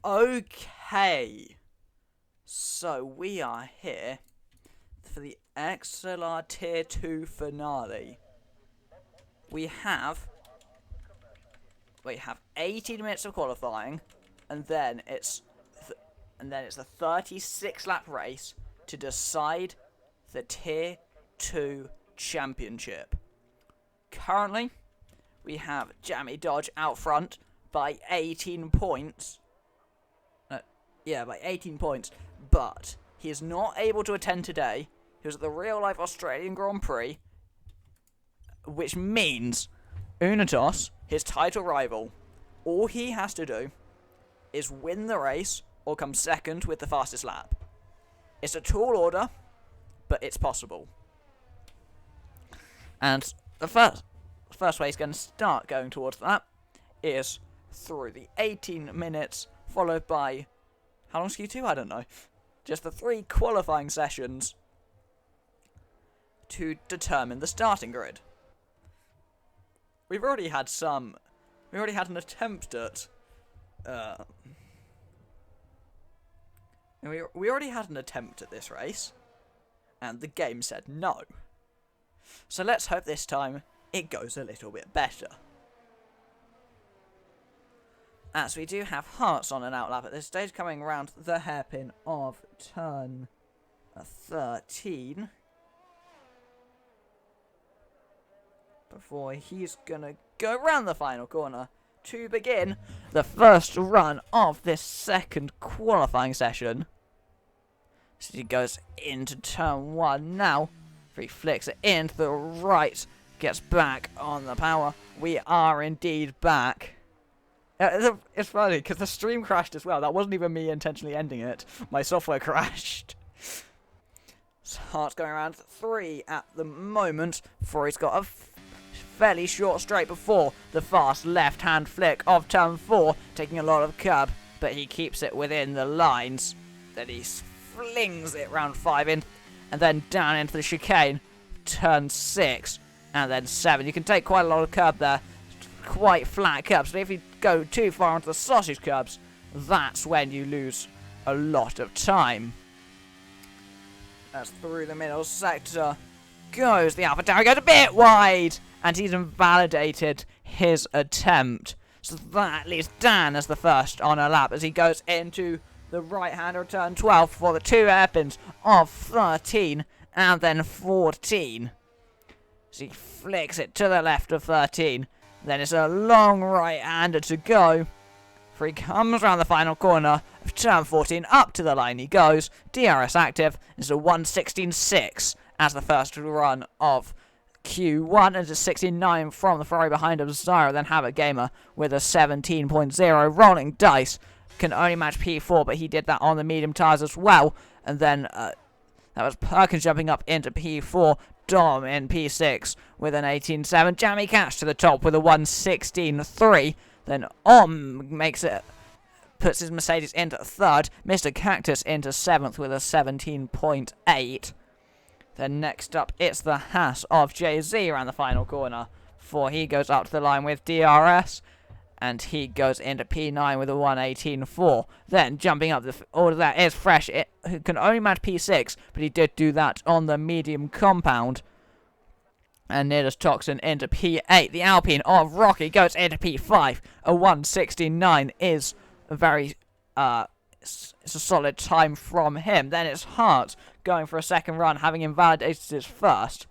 Okay, so we are here for the XLR Tier 2 finale. We have 18 minutes of qualifying, and then it's a 36 lap race to decide the Tier 2 championship. Currently, we have Jammy Dodge out front by 18 points. By 18 points, but he is not able to attend today. He was at the real-life Australian Grand Prix, which means Unatos, his title rival, all he has to do is win the race or come second with the fastest lap. It's a tall order, but it's possible. And the first way he's going to start going towards that is through the 18 minutes, followed by... How long's Q2? I don't know. Just the 3 qualifying sessions to determine the starting grid. We already had an attempt at... we already had an attempt at this race, and the game said no. So let's hope this time it goes a little bit better. As we do have Hearts on an outlap at this stage, coming around the hairpin of turn 13. Before he's gonna go round the final corner to begin the first run of this second qualifying session. So he goes into turn 1 now. He flicks it into the right, gets back on the power. We are indeed back. It's funny, because the stream crashed as well. That wasn't even me intentionally ending it. My software crashed. So Hart's going around 3 at the moment, before he's got a fairly short straight before the fast left-hand flick of turn 4, taking a lot of curb, but he keeps it within the lines. Then he flings it round 5 in, and then down into the chicane, turn 6, and then 7. You can take quite a lot of curb there. Quite flat curbs, but if you go too far onto the sausage curbs, that's when you lose a lot of time. As through the middle sector goes the Alpha Tower, goes a bit wide, and he's invalidated his attempt. So that leaves Dan as the first on a lap as he goes into the right-hander of turn 12 for the 2 hairpins of 13 and then 14. So he flicks it to the left of 13. Then it's a long right-hander to go. For he comes around the final corner of turn 14, up to the line he goes. DRS active. It's a 1:16.6 as the first run of Q1. And it's a 69 from the Ferrari behind of Zyra. Then Habit Gamer with a 17.0. Rolling dice. Can only match P4, but he did that on the medium tyres as well. And then that was Perkins jumping up into P4. Dom in P6 with an 18.7. Jammy Cash to the top with a 1:16.3. Then puts his Mercedes into 3rd. Mr. Cactus into 7th with a 17.8. Then next up, it's the Haas of Jay-Z around the final corner. For he goes up to the line with DRS. And he goes into P9 with a 1:18.4. Then jumping up the order that is Fresh. It can only match P6, but he did do that on the medium compound. And Nidus Toxin into P8. The Alpine of Rocky goes into P5. A 1:16.9 is a very it's a solid time from him. Then it's Hart going for a second run, having invalidated his first.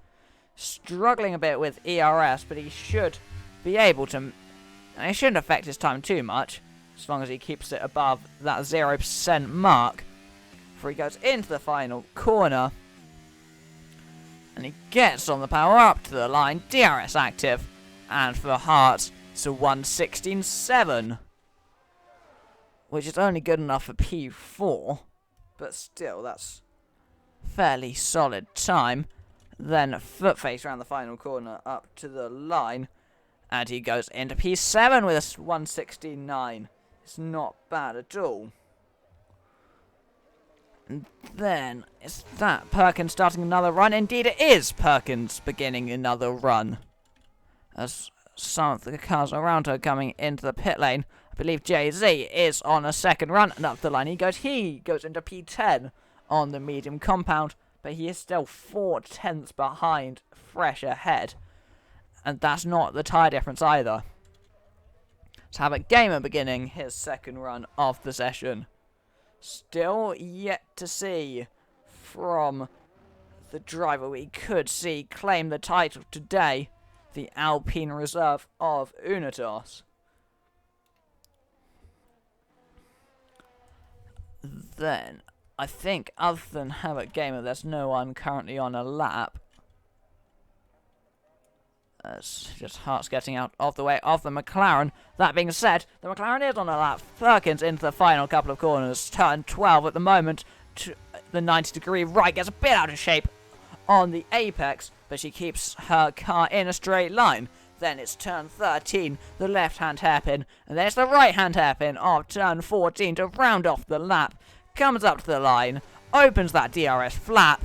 Struggling a bit with ERS, but he should be able to. And it shouldn't affect his time too much, as long as he keeps it above that 0% mark. For he goes into the final corner, and he gets on the power up to the line, DRS active, and for Hart, it's a 1:16.7, which is only good enough for P4, but still, that's fairly solid time. Then Footface around the final corner up to the line. And he goes into P7 with a 1:16.9. It's not bad at all. And then, is that Perkins starting another run? Indeed it is Perkins beginning another run. As some of the cars around her coming into the pit lane. I believe Jay-Z is on a second run, and up the line he goes. He goes into P10 on the medium compound, but he is still 4/10 behind Fresh ahead. And that's not the tyre difference either. Let's have a Gamer beginning his second run of the session. Still yet to see from the driver we could see claim the title today, the Alpine Reserve of Unitos. Then, I think other than Havoc Gamer, there's no one currently on a lap. It's just Hart's getting out of the way of the McLaren. That being said, the McLaren is on a lap. Perkins into the final couple of corners. Turn 12 at the moment. The 90-degree right gets a bit out of shape on the apex, but she keeps her car in a straight line. Then it's turn 13, the left-hand hairpin, and then it's the right-hand hairpin of turn 14 to round off the lap. Comes up to the line, opens that DRS flap,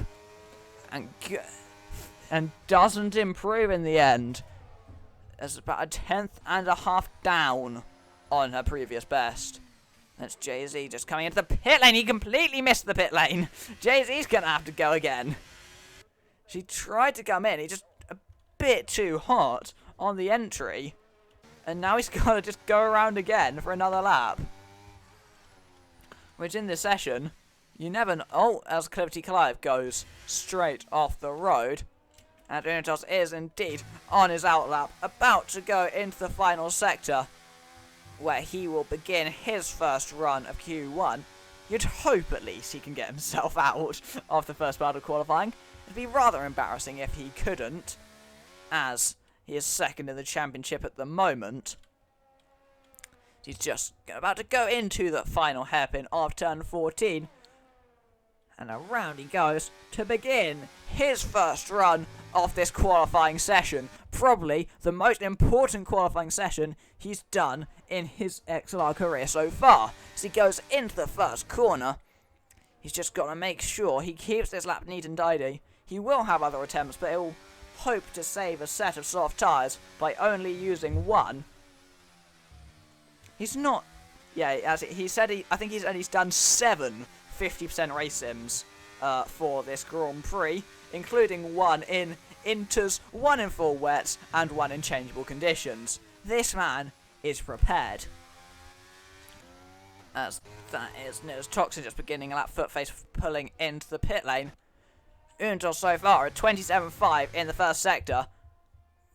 and doesn't improve in the end. It's about a 10.5 down on her previous best. That's Jay-Z just coming into the pit lane. He completely missed the pit lane. Jay-Z's going to have to go again. She tried to come in. He's just a bit too hot on the entry. And now he's got to just go around again for another lap. Which in this session, you never know. Oh, as Clivity Clive goes straight off the road. And Unitos is indeed on his outlap, about to go into the final sector, where he will begin his first run of Q1. You'd hope at least he can get himself out of the first part of qualifying. It'd be rather embarrassing if he couldn't, as he is second in the championship at the moment. He's just about to go into the final hairpin of turn 14. And around he goes to begin his first run of this qualifying session. Probably the most important qualifying session he's done in his XLR career so far. As he goes into the first corner, he's just got to make sure he keeps this lap neat and tidy. He will have other attempts, but he'll hope to save a set of soft tyres by only using one. He's not... Yeah, as he said, I think he's done 7 50% race sims for this Grand Prix, including one in inters, one in full wets, and one in changeable conditions. This man is prepared. As that is Nils Toxin just beginning a lap, Footface pulling into the pit lane. Unitos so far at 27.5 in the first sector.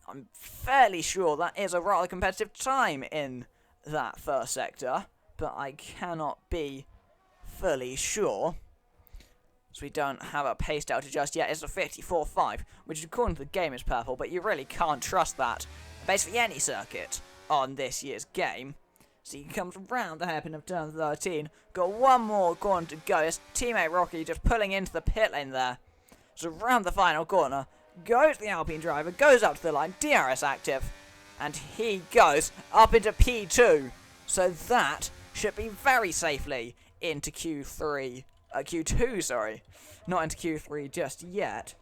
I'm fairly sure that is a rather competitive time in that first sector, but I cannot be fully sure. So we don't have a pace delta just yet. It's a 54.5, which according to the game is purple, but you really can't trust that. Basically any circuit on this year's game. So he comes around the hairpin of turn 13. Got one more corner to go. His teammate Rocky just pulling into the pit lane there. So around the final corner, goes the Alpine driver, goes up to the line, DRS active, and he goes up into P2. So that should be very safely into Q2, sorry. Not into Q3 just yet.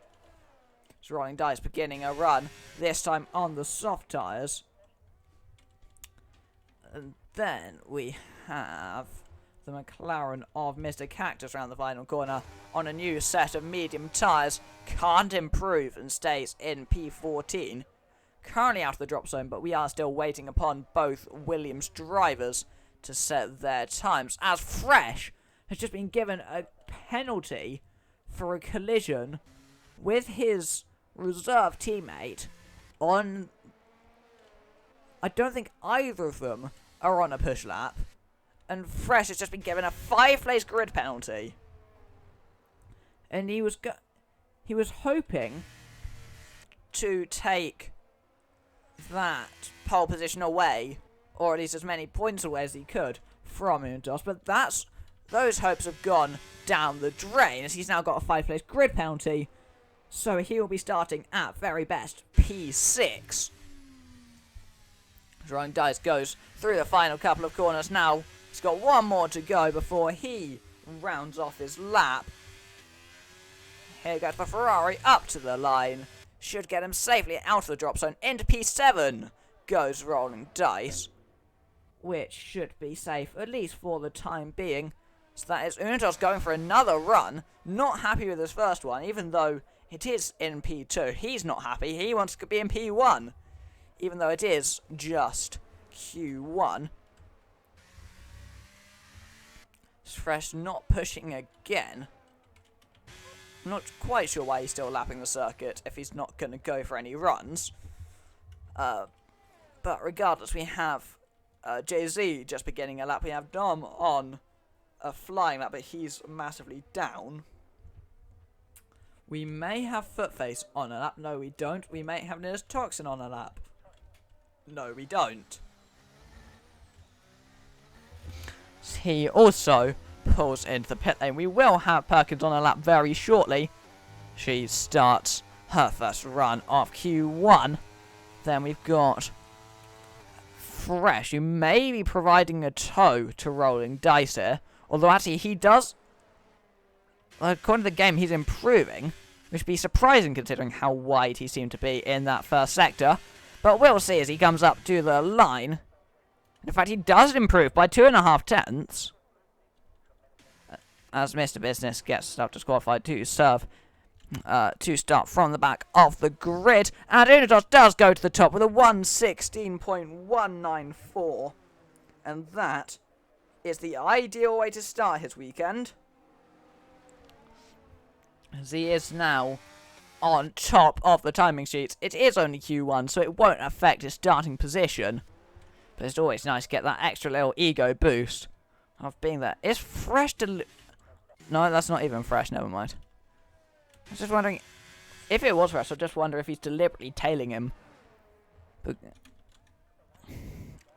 So Rolling Dice beginning a run, this time on the soft tyres. And then we have the McLaren of Mr. Cactus around the final corner on a new set of medium tyres. Can't improve and stays in P14. Currently out of the drop zone, but we are still waiting upon both Williams drivers to set their times, as Fresh has just been given a penalty for a collision with his reserve teammate on... I don't think either of them are on a push lap, and Fresh has just been given a 5-place grid penalty. And he was hoping to take that pole position away, or at least as many points away as he could from Unitos, but those hopes have gone down the drain, as he's now got a 5-place grid penalty, so he will be starting at very best P6. Rolling Dice goes through the final couple of corners now. He's got one more to go before he rounds off his lap. Here goes the Ferrari up to the line. Should get him safely out of the drop zone into P7. goes rolling dice, which should be safe, at least for the time being. So that is Unitos going for another run, not happy with his first one, even though it is in P2. He's not happy, he wants to be in P1, even though it is just Q1. Fresh not pushing again. I'm not quite sure why he's still lapping the circuit if he's not going to go for any runs. But regardless, we have Jay-Z just beginning a lap. We have Dom on a flying lap, but he's massively down. We may have Footface on a lap. No, we don't. We may have Nils Toxin on a lap. No, we don't. He also pulls into the pit lane. We will have Perkins on a lap very shortly. She starts her first run of Q1. Then we've got Fresh, who may be providing a tow to Rolling Dice here. Although actually he does, according to the game, he's improving. Which would be surprising considering how wide he seemed to be in that first sector. But we'll see as he comes up to the line. In fact, he does improve by 2.5 tenths. As Mr. Business gets self-disqualified to serve, to start from the back of the grid. And Unitos does go to the top with a 1:16.194. And that is the ideal way to start his weekend. As he is now on top of the timing sheets. It is only Q1, so it won't affect his starting position. But it's always nice to get that extra little ego boost of being there. Is Fresh No, that's not even Fresh, never mind. I was just wondering, if it was Fresh, I just wonder if he's deliberately tailing him. But,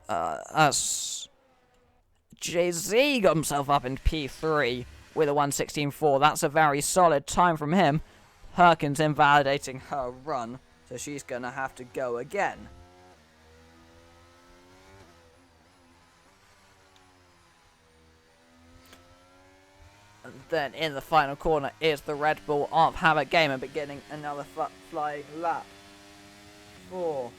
as Jay-Z got himself up in P3 with a 1:16.4. That's a very solid time from him. Perkins invalidating her run, so she's going to have to go again. And then in the final corner is the Red Bull of Havoc Gamer beginning another flying lap for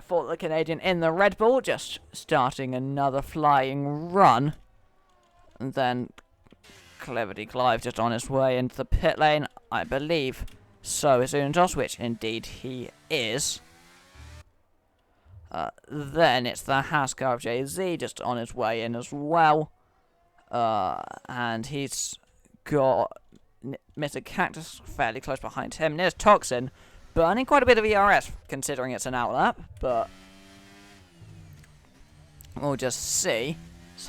for the Canadian in the Red Bull, just starting another flying run. And then Cleverty Clive just on his way into the pit lane, I believe. So is Unitos, which indeed he is. Then it's the Haskar of Jay-Z just on his way in as well. And he's got Mr. Cactus fairly close behind him. There's Toxin burning quite a bit of ERS considering it's an outlap, but we'll just see.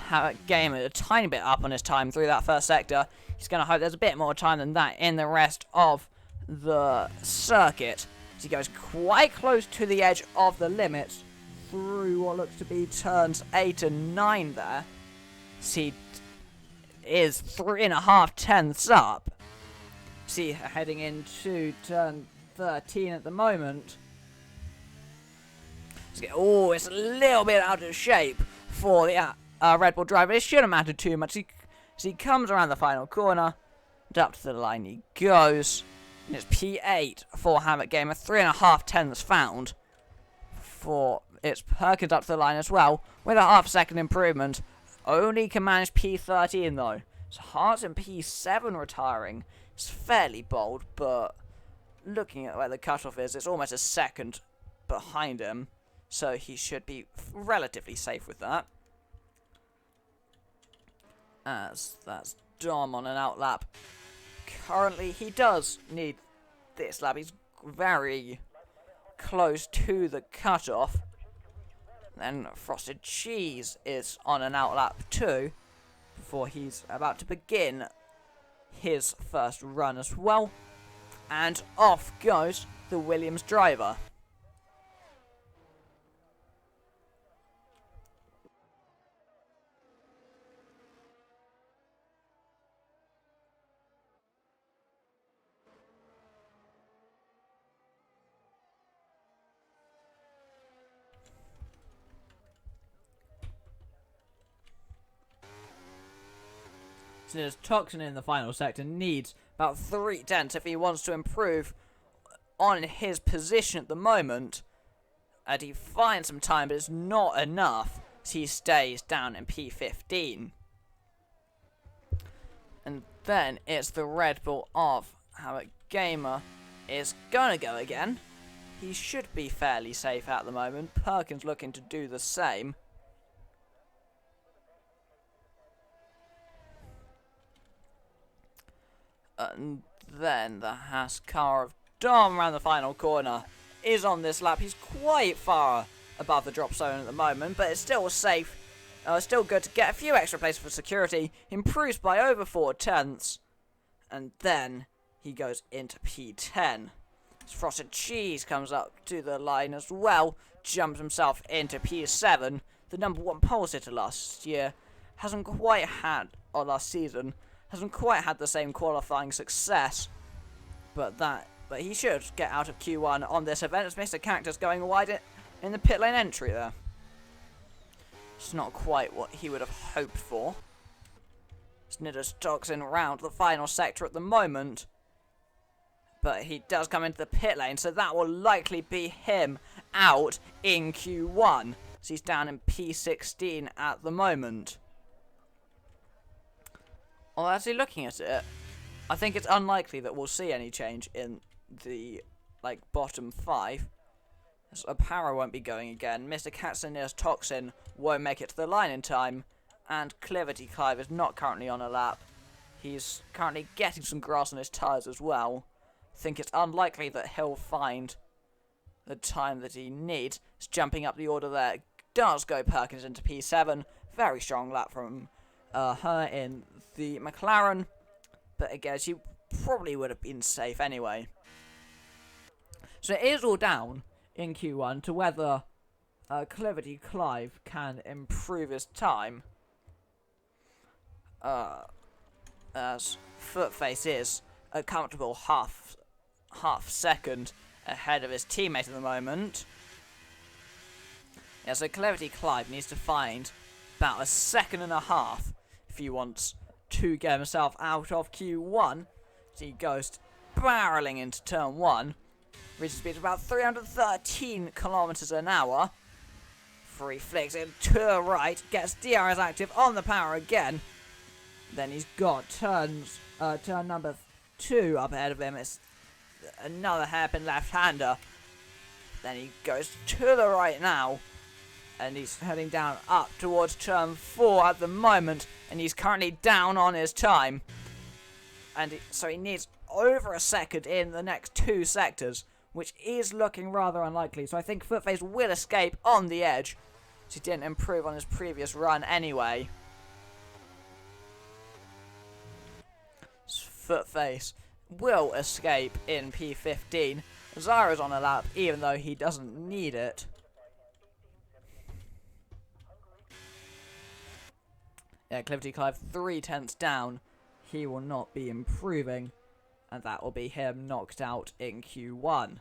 Havoc Gamer a tiny bit up on his time through that first sector. He's going to hope there's a bit more time than that in the rest of the circuit. As he goes quite close to the edge of the limit through what looks to be turns 8 and 9 there. See, is 3.5 tenths up. See, heading into turn 13 at the moment. Oh, it's a little bit out of shape for the Red Bull driver. It shouldn't matter too much. He comes around the final corner, and up to the line he goes. And it's P8 for Havoc Gamer. 3.5 tenths found for it's Perkins up to the line as well, with a half-second improvement. Only can manage P13 though. So Hearts in P7 retiring. It's fairly bold, but looking at where the cutoff is, it's almost a second behind him. So he should be relatively safe with that. As that's Dom on an outlap. Currently, he does need this lap. He's very close to the cutoff. Then Frosted Cheese is on an outlap too, before he's about to begin his first run as well. And off goes the Williams driver. Since Toxin in the final sector needs about 3 tenths if he wants to improve on his position at the moment, and he finds some time, but it's not enough, so he stays down in P15. And then it's the Red Bull of How a Gamer is gonna go again. He should be fairly safe at the moment. Perkins looking to do the same. And then the Haas car of Dom around the final corner is on this lap. He's quite far above the drop zone at the moment, but it's still safe. Still good to get a few extra places for security. Improves by over 4 tenths. And then he goes into P10. Frosted Cheese comes up to the line as well. Jumps himself into P7. The number 1 pole sitter last year. Last season. Hasn't quite had the same qualifying success. But he should get out of Q1 on this event. As Mr. Cactus going wide in the pit lane entry there. It's not quite what he would have hoped for. Snidder's toxin round the final sector at the moment. But he does come into the pit lane, so that will likely be him out in Q1. So he's down in P16 at the moment. Well, actually looking at it, I think it's unlikely that we'll see any change in the bottom 5. So Apara won't be going again. Mr. Katsunir's Toxin won't make it to the line in time. And Cliverty Clive is not currently on a lap. He's currently getting some grass on his tyres as well. I think it's unlikely that he'll find the time that he needs. It's jumping up the order there. Does go Perkins into P7. Very strong lap from her in the McLaren. But again, she probably would have been safe anyway. So it is all down in Q1 to whether Cliverty Clive can improve his time. As Footface is a comfortable half second ahead of his teammate at the moment. Yeah, so Cliverty Clive needs to find about 1.5 seconds if he wants to get himself out of Q1. So he goes barreling into turn 1. Reaches speed of about 313 kilometers an hour. Free flicks it to the right. Gets DRS active on the power again. Then he's got turn number 2 up ahead of him. It's another hairpin left-hander. Then he goes to the right now. And he's heading down up towards turn 4 at the moment. And he's currently down on his time. And so he needs over 1 second in the next 2 sectors, which is looking rather unlikely. So I think Footface will escape on the edge. So he didn't improve on his previous run anyway. Footface will escape in P15. Zyra's on a lap, even though he doesn't need it. Yeah, Cliverty Clive 3 tenths down. He will not be improving. And that will be him knocked out in Q1.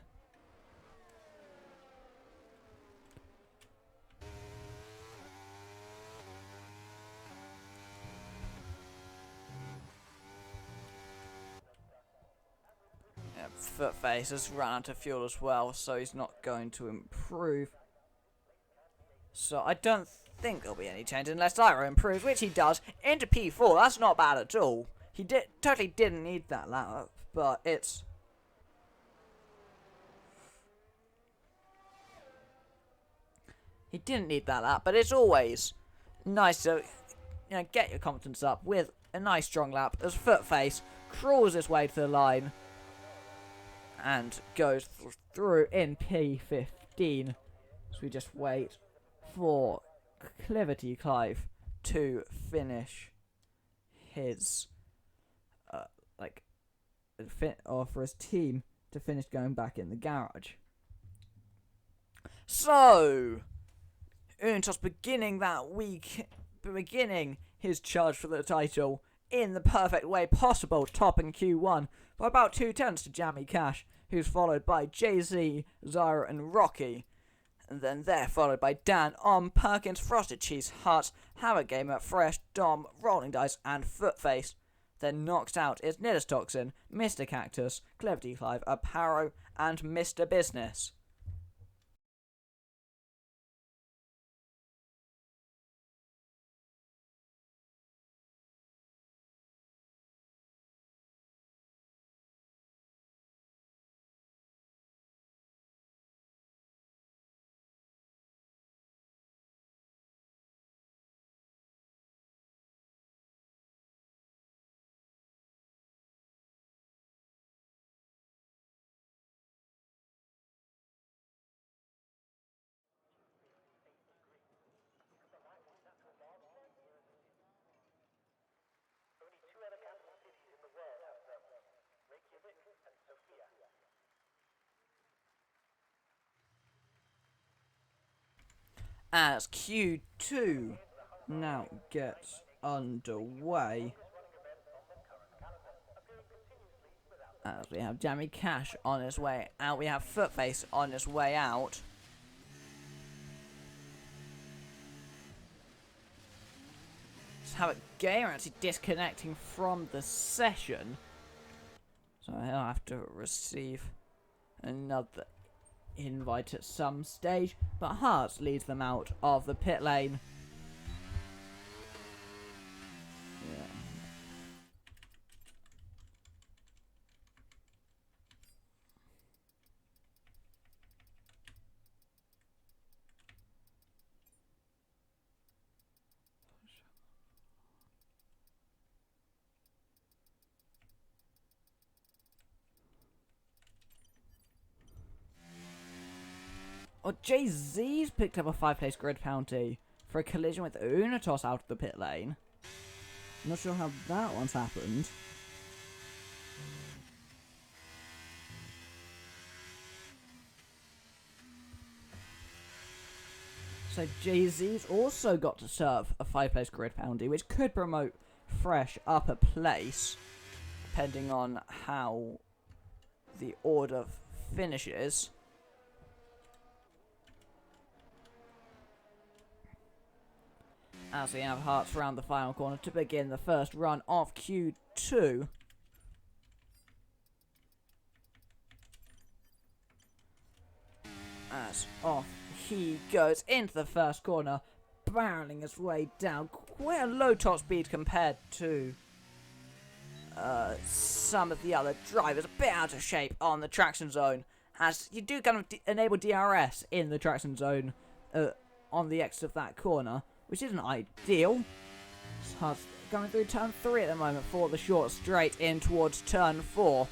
Yeah, Footface has run out of fuel as well, so he's not going to improve. So I don't think there'll be any change unless Zyra improves, which he does, into P4. That's not bad at all. He totally didn't need that lap, but it's... He didn't need that lap, but it's always nice to get your confidence up with a nice strong lap as Footface crawls his way to the line and goes through in P15. So we just wait for Cliverty Clive to finish his or for his team to finish going back in the garage. So Untos beginning his charge for the title in the perfect way possible, topping Q1 by about 2 tenths to Jammy Cash, who's followed by Jay-Z, Zyra and Rocky. And then they're followed by Dan, Perkins, Frosted Cheese, Hearts, Have a Gamer, Fresh, Dom, Rolling Dice and Footface. then knocked out is Nidus Toxin, Mr. Cactus, Clevity Clive, Aparo, and Mr. Business. As Q2 now gets underway, as we have Jammy Cash on his way out, we have Footface on his way out. Let's have a gamer actually disconnecting from the session, so he'll have to receive another invite at some stage, but Hearts leads them out of the pit lane. Yeah. Oh, Jay-Z's picked up a 5-place grid penalty for a collision with Unatos out of the pit lane. Not sure how that one's happened. So Jay-Z's also got to serve a 5-place grid penalty, which could promote Fresh up a place, depending on how the order finishes. As we have Hearts round the final corner to begin the first run of Q2. As off he goes into the first corner, barreling his way down. Quite a low top speed compared to some of the other drivers. A bit out of shape on the traction zone, as you do kind of enable DRS in the traction zone on the exit of that corner, which isn't ideal. Hearts going through turn 3 at the moment for the short straight in towards turn 4.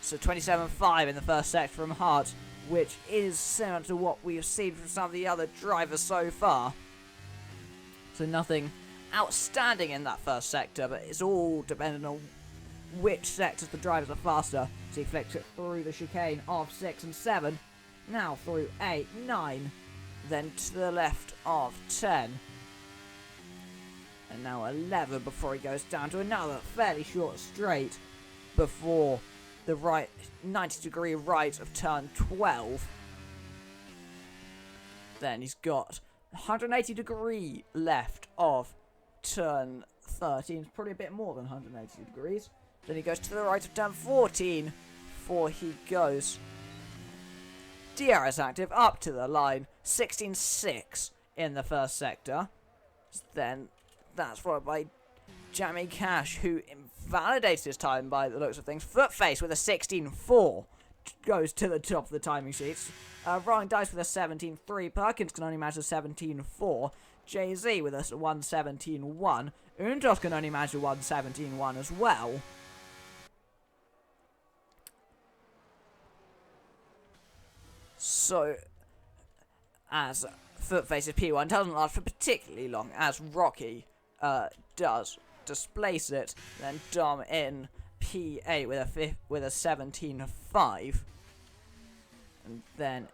So 27.5 in the first sector from Hearts, which is similar to what we've seen from some of the other drivers so far. So nothing outstanding in that first sector, but it's all dependent on which sectors the drivers are faster. So he flicks it through the chicane of 6 and 7, now through 8, 9, then to the left of 10. And now 11 before he goes down to another fairly short straight before the right 90-degree right of turn 12. Then he's got 180-degree left of turn 13. It's probably a bit more than 180 degrees. Then he goes to the right of turn 14 before he goes DRS active up to the line. 16.6 in the first sector. Then that's followed by Jammy Cash, who invalidates his time by the looks of things. Footface with a 16.4 goes to the top of the timing sheets. Rolling Dice with a 17.3. Perkins can only match a 17.4. Jay-Z with a 117.1. Untos can only match a 117.1 as well. So, as Footface's P1 doesn't last for particularly long, as Rocky does displace it, then Dom in P8 with a 17.5, and then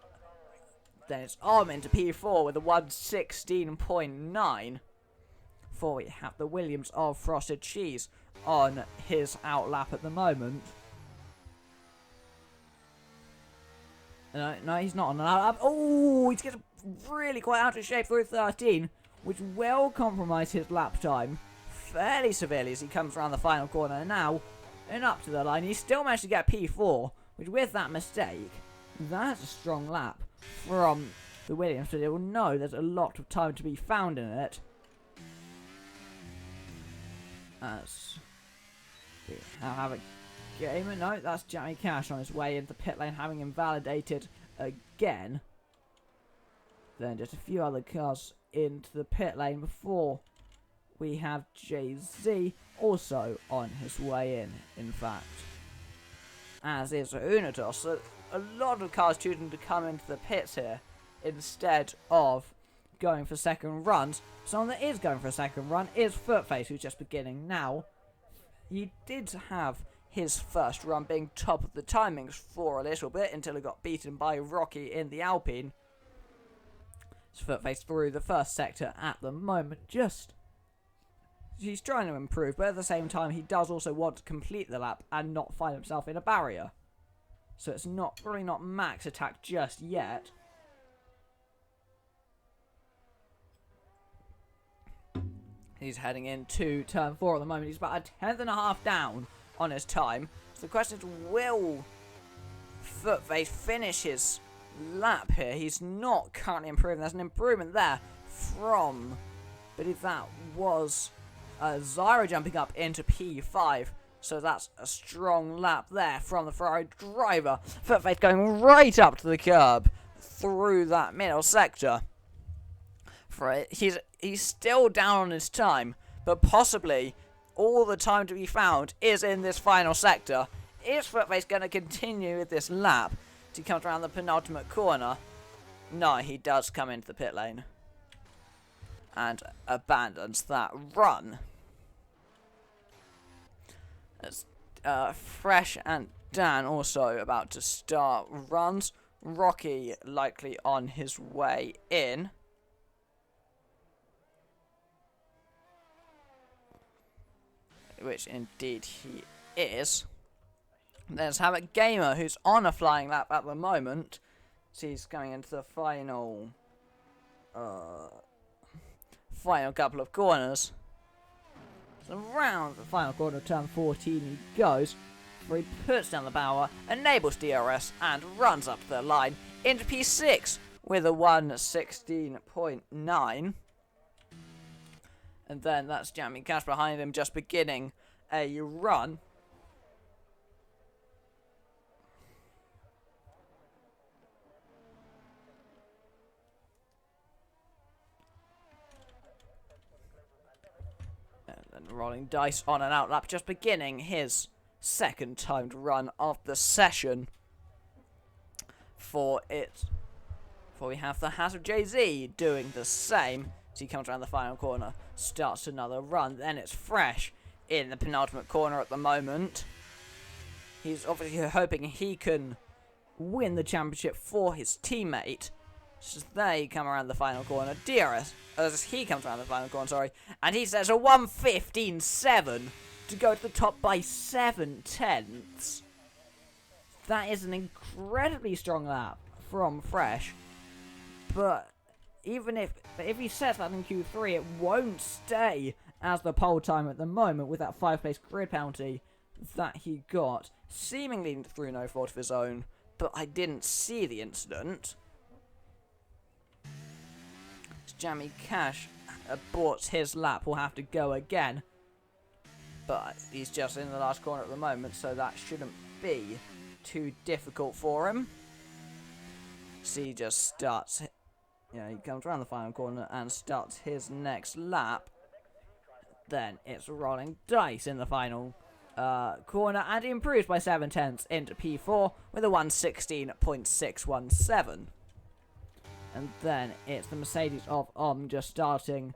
it's Om into P4 with a 116.9. Before we have the Williams of Frosted Cheese on his outlap at the moment. No, he's not on an outlap. Oh, he's getting really quite out of shape through 13, which will compromise his lap time fairly severely as he comes around the final corner now and up to the line. He still managed to get P4, which with that mistake, that's a strong lap from the Williams, so they will know there's a lot of time to be found in it. As we have a gamer. No, that's Jamie Cash on his way into the pit lane, having invalidated again. Then just a few other cars into the pit lane before we have Jay-Z also on his way in fact. As is Unitos. So a lot of cars choosing to come into the pits here instead of going for second runs. Someone that is going for a second run is Footface, who's just beginning now. He did have his first run being top of the timings for a little bit until he got beaten by Rocky in the Alpine. Footface through the first sector at the moment. He's trying to improve, but at the same time he does also want to complete the lap and not find himself in a barrier. So it's probably not max attack just yet. He's heading into turn 4 at the moment. He's about a tenth and a half down on his time. So the question is, will Footface finish his lap here? He's not currently improving. There's an improvement there from, I believe that was Zyro jumping up into P5. So that's a strong lap there from the Ferrari driver. Footface going right up to the curb through that middle sector. He's still down on his time, but possibly all the time to be found is in this final sector. Is Footface going to continue with this lap? He comes around the penultimate corner. No, he does come into the pit lane and abandons that run. As Fresh and Dan also about to start runs. Rocky likely on his way in. Which indeed he is. Let's have a gamer who's on a flying lap at the moment. So he's coming into the final couple of corners. So around the final corner of turn 14 he goes, where he puts down the power, enables DRS and runs up the line into P6 with a 1:16.9. And then that's Jamie Cash behind him, just beginning a run. And then rolling dice on an outlap, just beginning his second timed run of the session. For we have the House of Jay-Z doing the same. So he comes around the final corner, starts another run, then it's Fresh in the penultimate corner at the moment. He's obviously hoping he can win the championship for his teammate. So they come around the final corner. DRS, as he comes around the final corner, sorry, and he says a 1:15.7 to go to the top by 7/10. That is an incredibly strong lap from Fresh, but even if he sets that in Q3, it won't stay as the pole time at the moment with that 5-place grid penalty that he got, seemingly through no fault of his own, but I didn't see the incident. Jamie Cash aborts his lap, will have to go again, but he's just in the last corner at the moment, so that shouldn't be too difficult for him. So he just starts, he comes around the final corner and starts his next lap. Then it's rolling dice in the final corner, and he improves by 7/10 into P4 with a 1:16.617. And then it's the Mercedes of just starting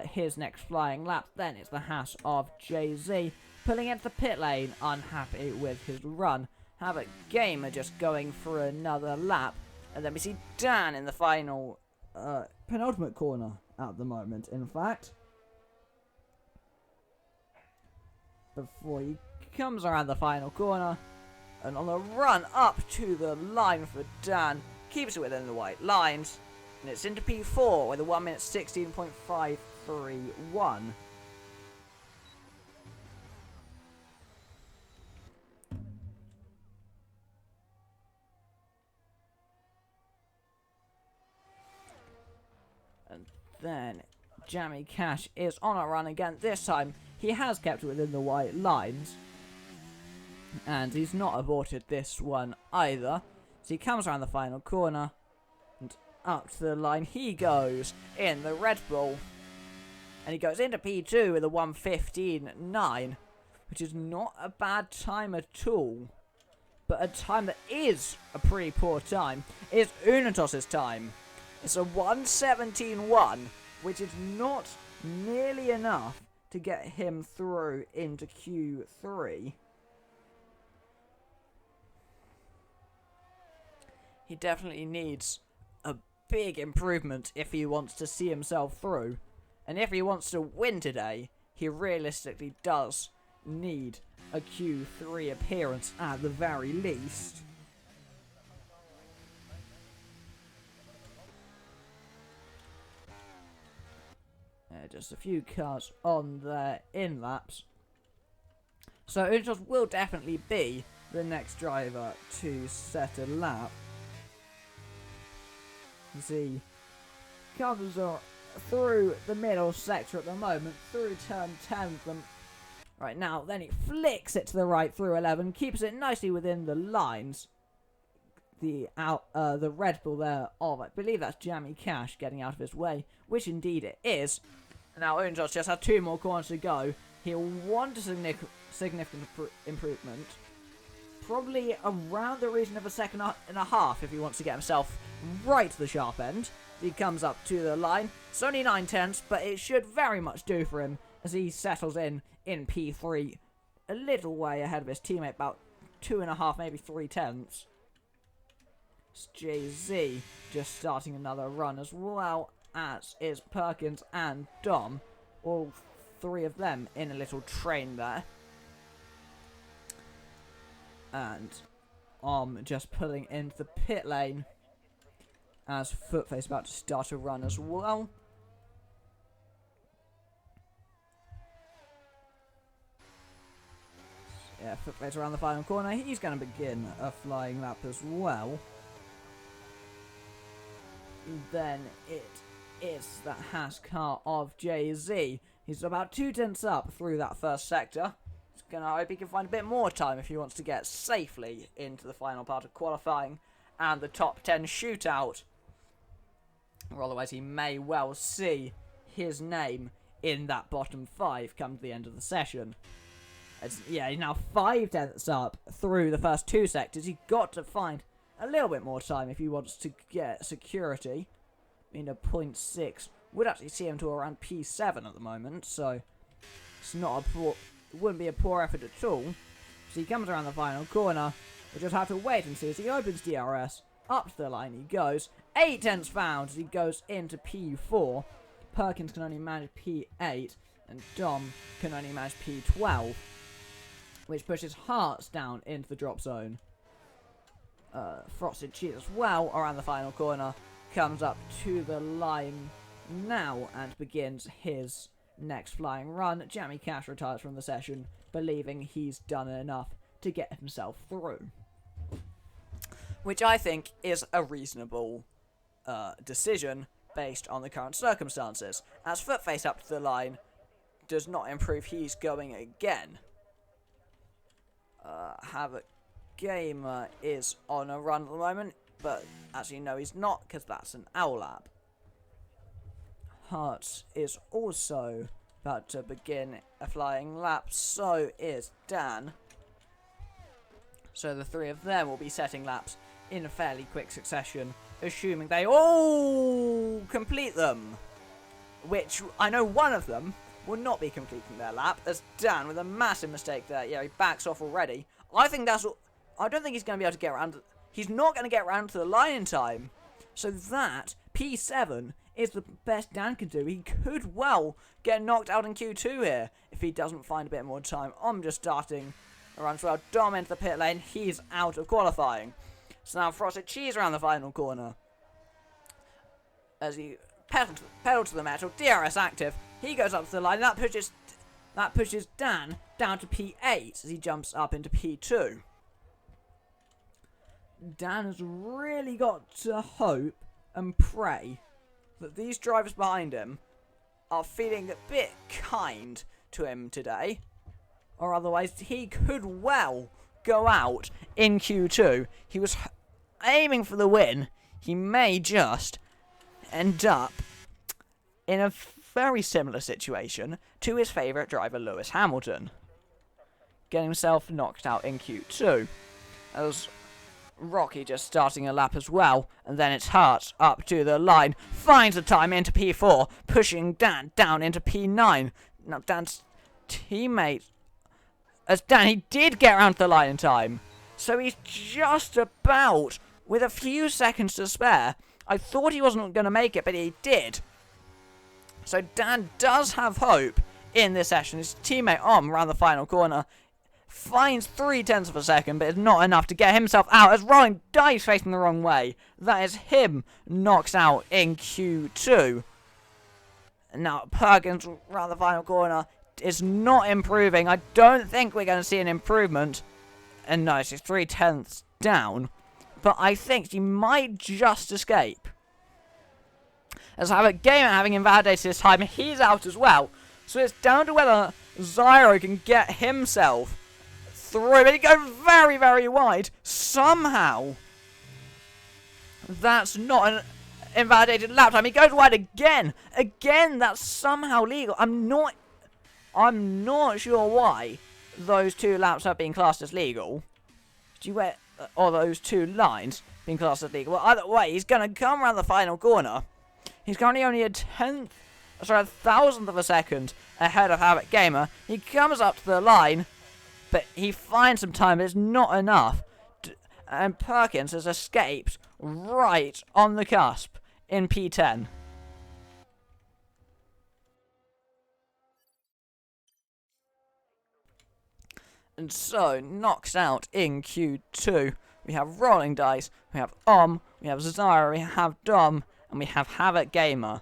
his next flying lap. Then it's the Haas of Jay-Z pulling into the pit lane, unhappy with his run. Havoc Gamer just going for another lap. And then we see Dan in the final penultimate corner at the moment, in fact. Before he comes around the final corner. And on the run up to the line for Dan, keeps it within the white lines. And it's into P4 with a 1:16.531. then Jammy Cash is on a run again. This time he has kept it within the white lines. And he's not aborted this one either. So he comes around the final corner. And up to the line he goes in the Red Bull. And he goes into P2 with a 1:15.9. Which is not a bad time at all. But a time that is a pretty poor time is Unatos's time. It's a 1:17.1. Which is not nearly enough to get him through into Q3. He definitely needs a big improvement if he wants to see himself through. And if he wants to win today, he realistically does need a Q3 appearance at the very least. Just a few cars on their in-laps. So Unatos will definitely be the next driver to set a lap. You see, comes through the middle sector at the moment, through turn 10 right now. Then he flicks it to the right through 11, keeps it nicely within the lines. The Red Bull there of, I believe that's Jammy Cash getting out of his way, which indeed it is. Now Unatos just has 2 more corners to go. He'll want a significant improvement. Probably around the region of a second and a half if he wants to get himself right to the sharp end. He comes up to the line. It's only 9/10, but it should very much do for him as he settles in P3. A little way ahead of his teammate, about 2.5, maybe 3/10. It's JZ just starting another run as well, as is Perkins and Dom. All 3 of them in a little train there. And just pulling into the pit lane as Footface about to start a run as well. Yeah, Footface around the final corner. He's going to begin a flying lap as well. Then it is the Haas car of JZ. He's about 2/10 up through that first sector. Gonna hope he can find a bit more time if he wants to get safely into the final part of qualifying and the top 10 shootout. Or otherwise he may well see his name in that bottom 5 come to the end of the session. Yeah, he's now 5/10 up through the first 2 sectors. He's got to find a little bit more time if he wants to get security. I mean, a 0.6 would actually see him to around P7 at the moment, so it's not a poor... It wouldn't be a poor effort at all. So he comes around the final corner. We'll just have to wait and see as he opens DRS. Up to the line he goes. 8/10 found as he goes into P4. Perkins can only manage P8. And Dom can only manage P12. Which pushes Hearts down into the drop zone. Frosted Cheese as well around the final corner. Comes up to the line now and begins his next flying run. Jammy Cash retires from the session, believing he's done enough to get himself through. Which I think is a reasonable decision based on the current circumstances. As Footface up to the line does not improve, he's going again. Havoc Gamer is on a run at the moment, but as you know he's not, because that's an owl lap. Hearts is also about to begin a flying lap, so is Dan. So the 3 of them will be setting laps in a fairly quick succession, assuming they all complete them. Which, I know one of them will not be completing their lap, as Dan, with a massive mistake there, yeah, he backs off already. I think that's... I don't think he's going to be able to get around... He's not going to get around to the line in time. So that, P7... is the best Dan can do. He could well get knocked out in Q2 here if he doesn't find a bit more time. I'm just starting a run as well. Dom into the pit lane. He's out of qualifying. So now Frosted Cheese around the final corner. As he pedal to the metal. DRS active. He goes up to the line. That pushes Dan down to P8 as he jumps up into P2. Dan has really got to hope and pray that these drivers behind him are feeling a bit kind to him today, or otherwise he could well go out in Q2. He was aiming for the win. He may just end up in a very similar situation to his favourite driver Lewis Hamilton, getting himself knocked out in Q2. As Rocky just starting a lap as well, and then it's Hart up to the line, finds the time into P4, pushing Dan down into P9. Now Dan's teammate, as Dan, he did get around to the line in time, so he's just about, with a few seconds to spare. I thought he wasn't going to make it, but he did. So Dan does have hope in this session. His teammate around the final corner finds 0.3 of a second, but it's not enough to get himself out as Rolling dies facing the wrong way. That is him knocked out in Q2. Now Perkins around the final corner is not improving. I don't think we're going to see an improvement. And no, she's 0.3 down. But I think he might just escape. As Havoc Gamer having invalidated his time, he's out as well. So it's down to whether Zyro can get himself through. But he goes very, very wide. Somehow, that's not an invalidated lap time. He goes wide again. Again, that's somehow legal. I'm not sure why those two laps have been classed as legal. Or those two lines being classed as legal. Well, either way, he's going to come around the final corner. He's currently only a thousandth of a second ahead of Havoc Gamer. He comes up to the line, but he finds some time, but it's not enough. And Perkins has escaped right on the cusp in P10. And so, knocks out in Q2. We have Rolling Dice, we have we have Zyra, we have Dom, and we have Havoc Gamer.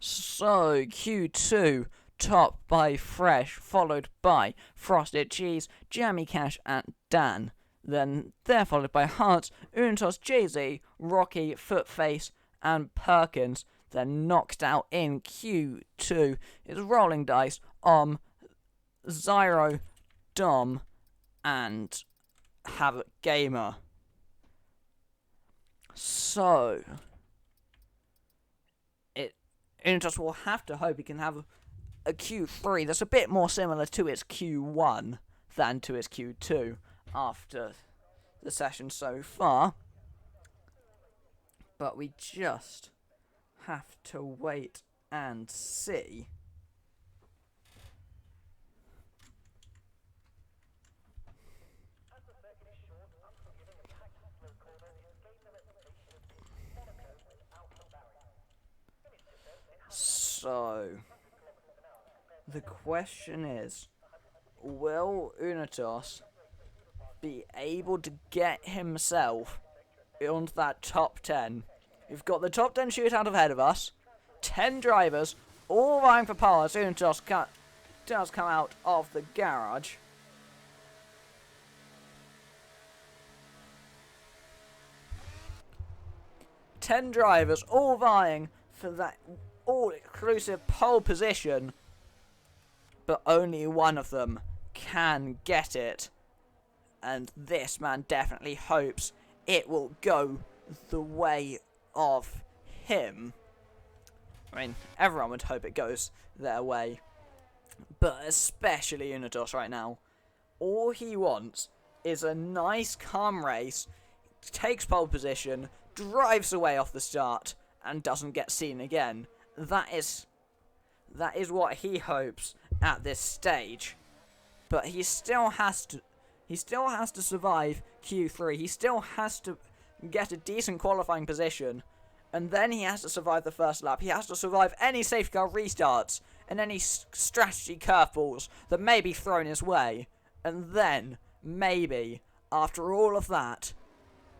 So, Q2, topped by Fresh, followed by Frosted Cheese, Jammy Cash, and Dan. Then they're followed by Hearts, Untos, Jay-Z, Rocky, Footface, and Perkins. Then knocked out in Q2 is Rolling Dice, Zyro, Dom, and Havoc Gamer. So, Untos will have to hope he can have a Q3 that's a bit more similar to its Q1 than to its Q2 after the session so far. But we just have to wait and see. So, the question is, will Unitos be able to get himself onto that top 10? We've got the top 10 shootout ahead of us, 10 drivers, all vying for power as Unitos does come out of the garage. Ten drivers all vying for that all-exclusive pole position, but only one of them can get it, and this man definitely hopes it will go the way of him. I mean, everyone would hope it goes their way. But especially Unidos right now. All he wants is a nice, calm race, takes pole position, drives away off the start, and doesn't get seen again. That is what he hopes at this stage. But he still has to survive Q3. He still has to get a decent qualifying position. And then he has to survive the first lap. He has to survive any safety car restarts and any strategy curveballs that may be thrown his way. And then, maybe, after all of that,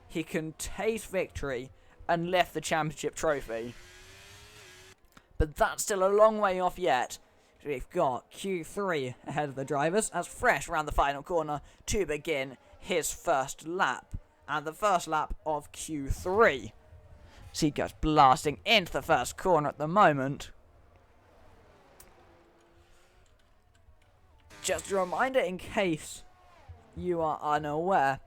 he can taste victory and lift the championship trophy. But that's still a long way off yet. We've got Q3 ahead of the drivers as Fresh around the final corner to begin his first lap. And the first lap of Q3. So he goes blasting into the first corner at the moment. Just a reminder in case you are unaware,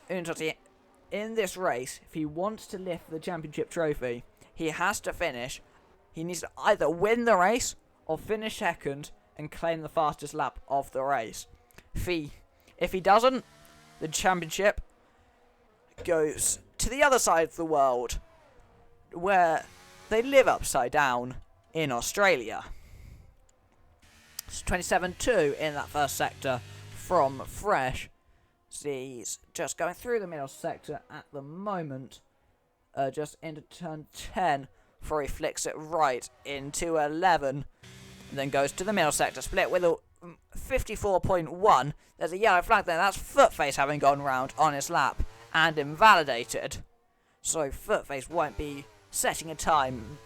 in this race, if he wants to lift the championship trophy, he has to finish. He needs to either win the race or finish second and claim the fastest lap of the race. If he doesn't, the championship goes to the other side of the world, where they live upside down in Australia. It's 27-2 in that first sector from Fresh. He's just going through the middle sector at the moment. Just into turn 10 before he flicks it right into 11. And then goes to the middle sector, split with a 54.1. There's a yellow flag there. That's Footface having gone round on his lap and invalidated. So Footface won't be setting a time,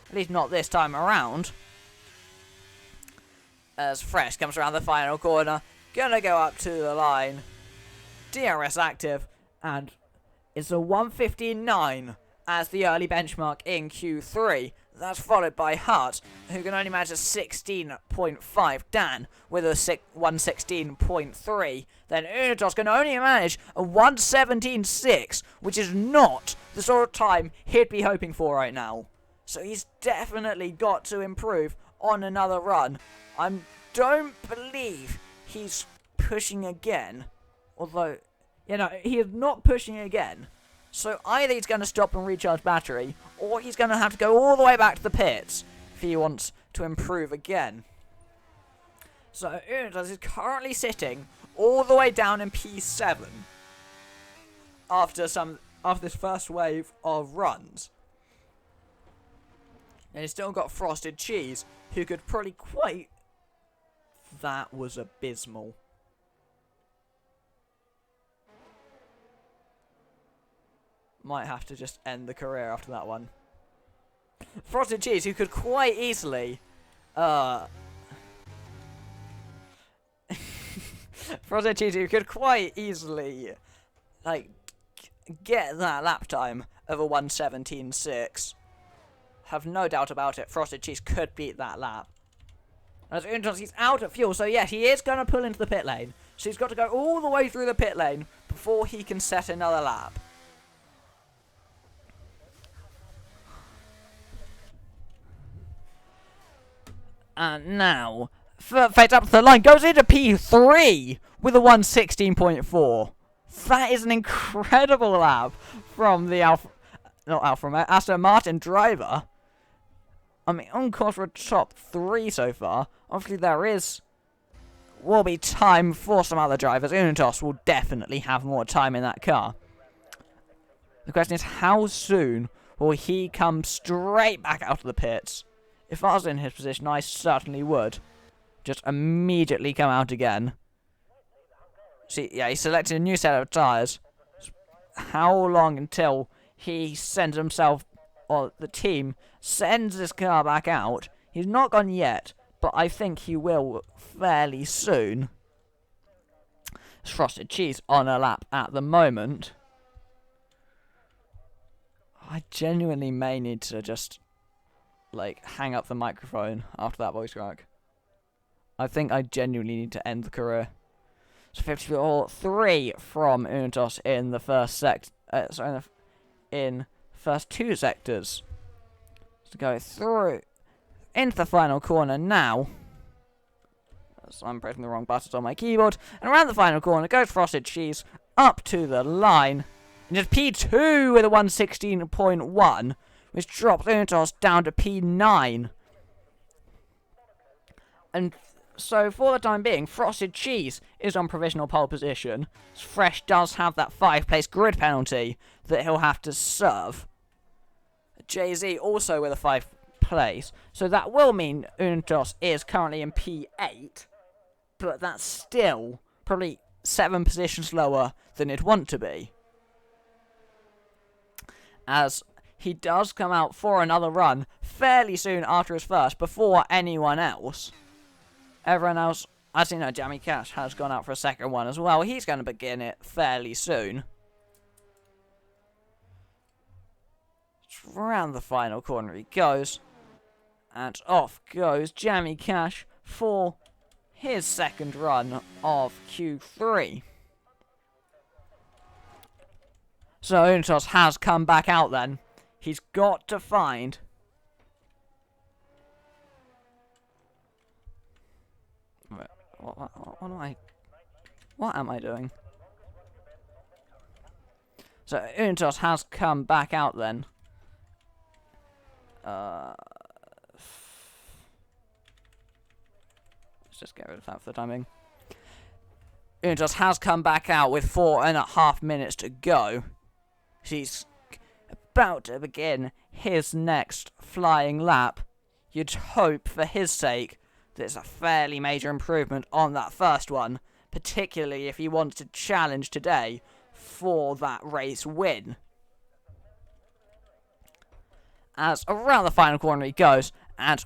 at least not this time around. As Fresh comes around the final corner, gonna go up to the line. DRS active, and it's a 1:15.9 as the early benchmark in Q3. That's followed by Hart, who can only manage a 16.5. Dan with a 1:16.3. Then Unidos can only manage a 1:17.6, which is not the sort of time he'd be hoping for right now. So he's definitely got to improve on another run. I don't believe he's pushing again. Although, he is not pushing again. So either he's going to stop and recharge battery, or he's going to have to go all the way back to the pits if he wants to improve again. So Unidos is currently sitting all the way down in P7 after this first wave of runs. And he's still got Frosted Cheese, who could probably quite... That was abysmal. Might have to just end the career after that one. Frosted Cheese, who could quite easily... Frosted Cheese, who could quite easily... get that lap time of a 1:17.6. Have no doubt about it, Frosted Cheese could beat that lap. As Unidos, he's out of fuel, so yes, he is going to pull into the pit lane. So he's got to go all the way through the pit lane before he can set another lap. And now, fades up to the line, goes into P3 with a 1:16.4. That is an incredible lap from the Aston Martin driver. I mean, on course for a top 3 so far. Obviously, will be time for some other drivers. Unidos will definitely have more time in that car. The question is, how soon will he come straight back out of the pits? If I was in his position, I certainly would. Just immediately come out again. See, yeah, he selected a new set of tyres. How long until he sends himself, or the team sends this car back out? He's not gone yet, but I think he will fairly soon. It's Frosted Cheese on a lap at the moment. I genuinely may need to just, hang up the microphone after that voice crack. I think I genuinely need to end the career. So 54.3 from Unidos in the first in first 2 sectors. To go through into the final corner now. So I'm pressing the wrong buttons on my keyboard. And around the final corner goes Frosted Cheese up to the line. And just P2 with a 116.1, which drops Unitos down to P9. And so, for the time being, Frosted Cheese is on provisional pole position. Fresh does have that 5-place grid penalty that he'll have to serve. Jay-Z also with a 5th place. So that will mean Unitos is currently in P8. But that's still probably 7 positions lower than it'd want to be. As he does come out for another run fairly soon after his first, before anyone else. Everyone else, as you know, Jamie Cash has gone out for a second one as well. He's going to begin it fairly soon. Around the final corner he goes. And off goes Jamie Cash for his second run of Q3. So Unitos has come back out then. He's got to find... What am I doing? So Unitos has come back out then. Let's just get rid of that for the timing. Unitos has come back out with 4.5 minutes to go. He's about to begin his next flying lap. You'd hope, for his sake, that it's a fairly major improvement on that first one, particularly if he wants to challenge today for that race win. As around the final corner he goes, and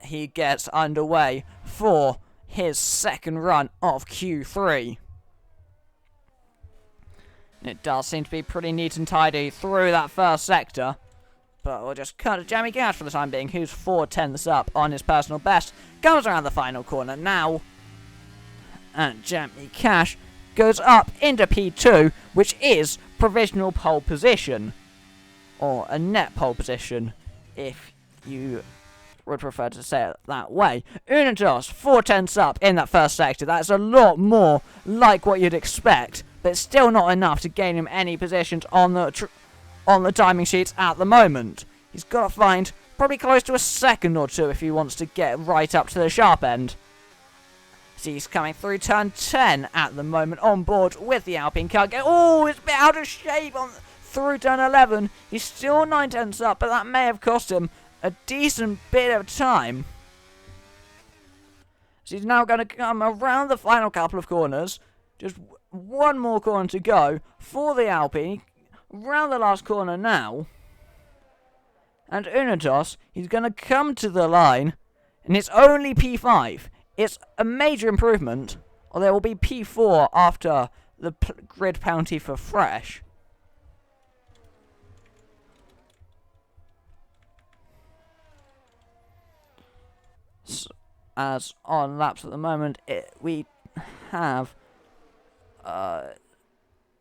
he gets underway for his second run of Q3. It does seem to be pretty neat and tidy through that first sector. But we'll just cut to Jamie Cash for the time being, who's 4/10ths up on his personal best. Comes around the final corner now. And Jamie Cash goes up into P2, which is provisional pole position. Or a net pole position, if you would prefer to say it that way. Unitos, 4/10ths up in that first sector. That's a lot more like what you'd expect, but it's still not enough to gain him any positions on the timing sheets at the moment. He's got to find probably close to a second or two if he wants to get right up to the sharp end. So he's coming through turn 10 at the moment, on board with the Alpine car. Oh, it's a bit out of shape through turn 11. He's still 9/10ths up, but that may have cost him a decent bit of time. So he's now going to come around the final couple of corners. Just one more corner to go for the Alpine. Round the last corner now. And Unitos, he's going to come to the line. And it's only P5. It's a major improvement. Or there will be P4 after the grid penalty for Fresh. So, as on laps at the moment, we have...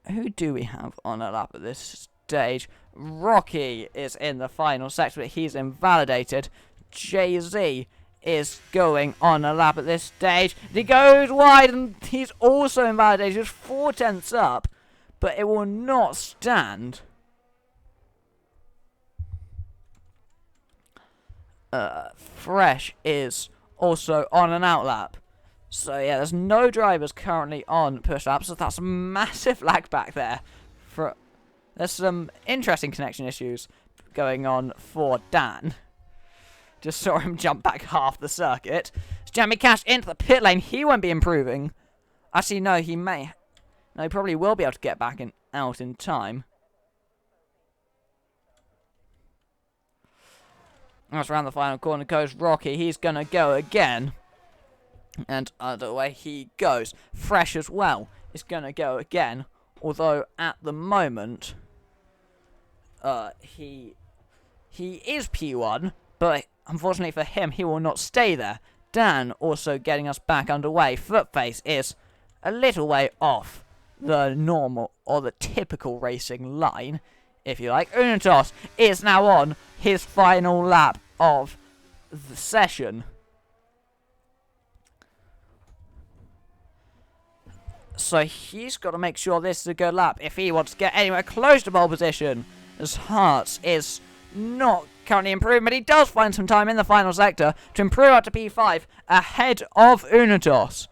who do we have on a lap at this stage? Rocky is in the final sector, but he's invalidated. Jay-Z is going on a lap at this stage. He goes wide, and he's also invalidated. Just 4/10ths up, but it will not stand. Fresh is also on an outlap. So yeah, there's no drivers currently on push laps, so that's a massive lag back there. There's some interesting connection issues going on for Dan. Just saw him jump back half the circuit. It's Jamie Cash into the pit lane. He won't be improving. Actually, no, he may. No, he probably will be able to get back out in time. That's around the final corner goes Rocky. He's going to go again. And away he goes. Fresh as well is going to go again. Although at the moment, he is P1, but unfortunately for him, he will not stay there. Dan also getting us back underway. Footface is a little way off the normal or the typical racing line, if you like. Unitos is now on his final lap of the session. So he's got to make sure this is a good lap if he wants to get anywhere close to pole position. As Hearts is not currently improving, but he does find some time in the final sector to improve up to P5 ahead of Unitos.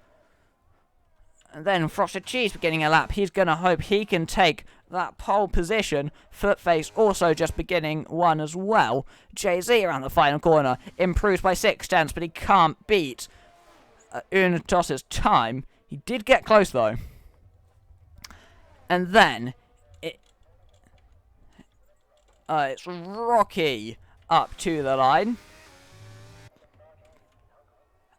And then Frosted Cheese beginning a lap. He's going to hope he can take that pole position. Footface also just beginning one as well. Jay-Z around the final corner. Improves by 6/10, but he can't beat Unitos' time. He did get close though. And then it's Rocky up to the line.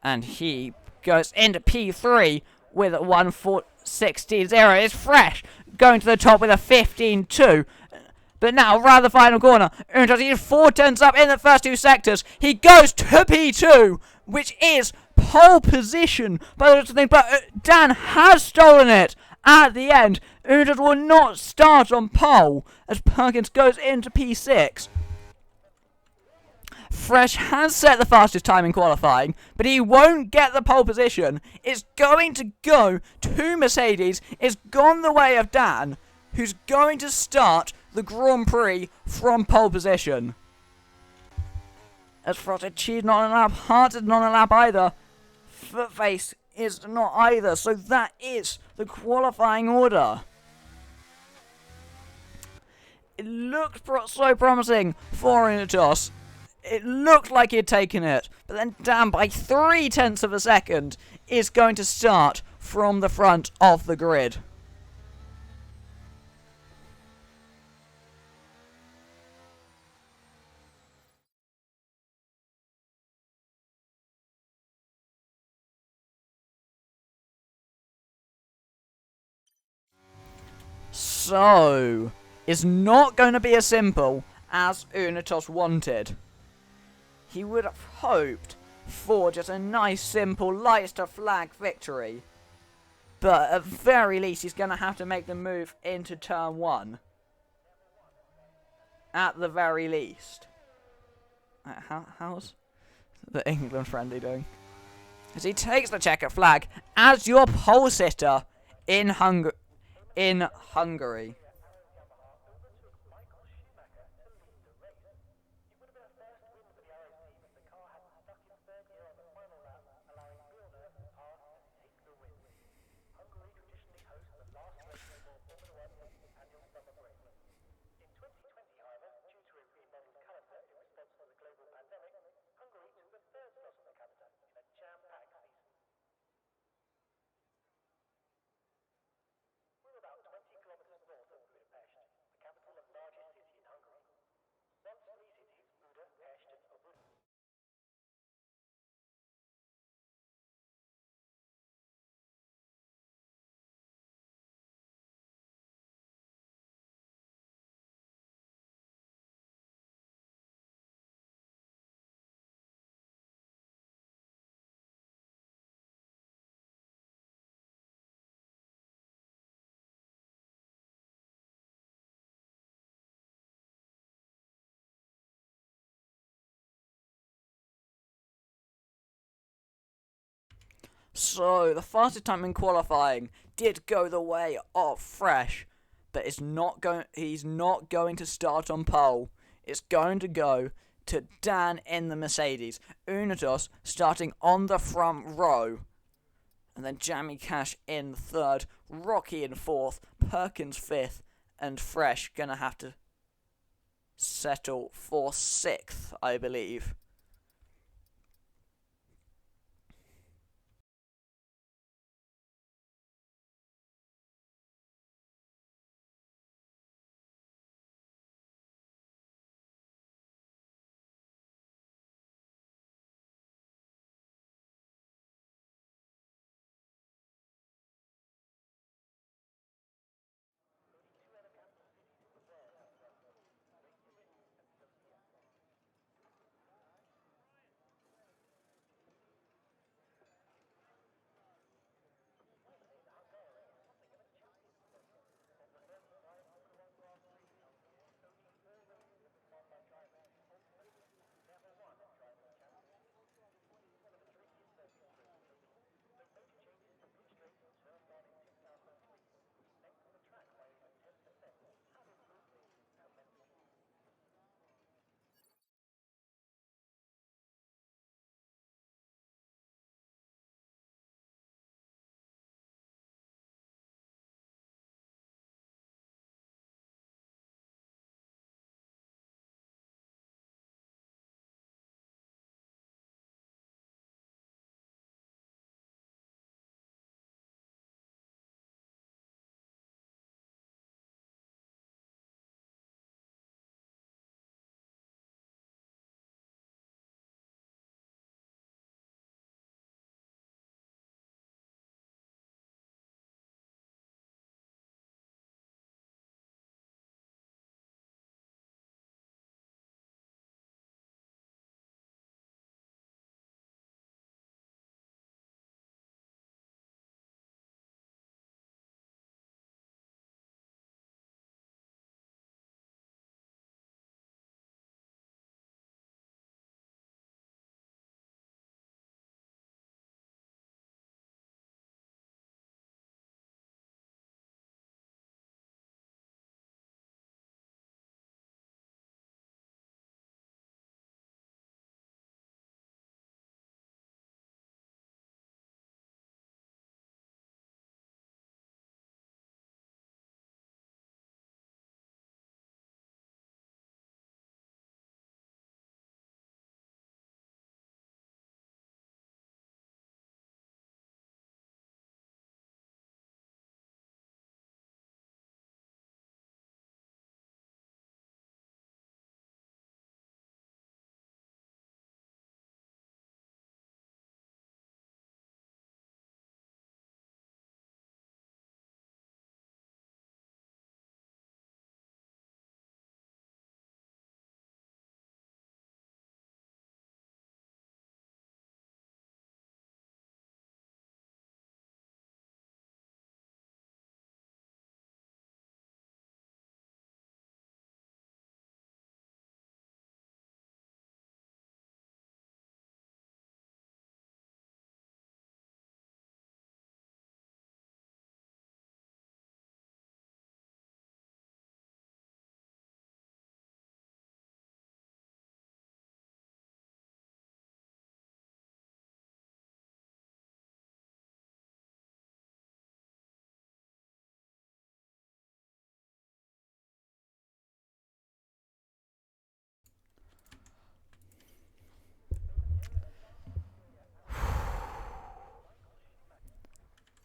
And he goes into P3 with a 1:16.0. It's Fresh going to the top with a 15.2. But now, around the final corner, he's 4/10 up in the first two sectors. He goes to P2, which is pole position. But Dan has stolen it at the end. Unitos will not start on pole as Perkins goes into P6. Fresh has set the fastest time in qualifying, but he won't get the pole position. It's going to go to Mercedes. It's gone the way of Dan, who's going to start the Grand Prix from pole position. As Frosted Cheese not on a lap, Hart is not on a lap either. Footface is not either, so that is the qualifying order. It looked so promising for Unitos. It looked like he'd taken it, but then Dan, by 0.3 of a second, is going to start from the front of the grid. So, it's not going to be as simple as Unitos wanted. He would have hoped for just a nice, simple, lights-to-flag victory. But at very least, he's going to have to make the move into turn 1. At the very least. How's the England friendly doing? As he takes the checkered flag as your pole sitter in Hungary. So, the fastest time in qualifying did go the way of Fresh, but he's not going to start on pole. It's going to go to Dan in the Mercedes. Unitos starting on the front row. And then Jammy Cash in third, Rocky in fourth, Perkins fifth, and Fresh gonna have to settle for sixth, I believe.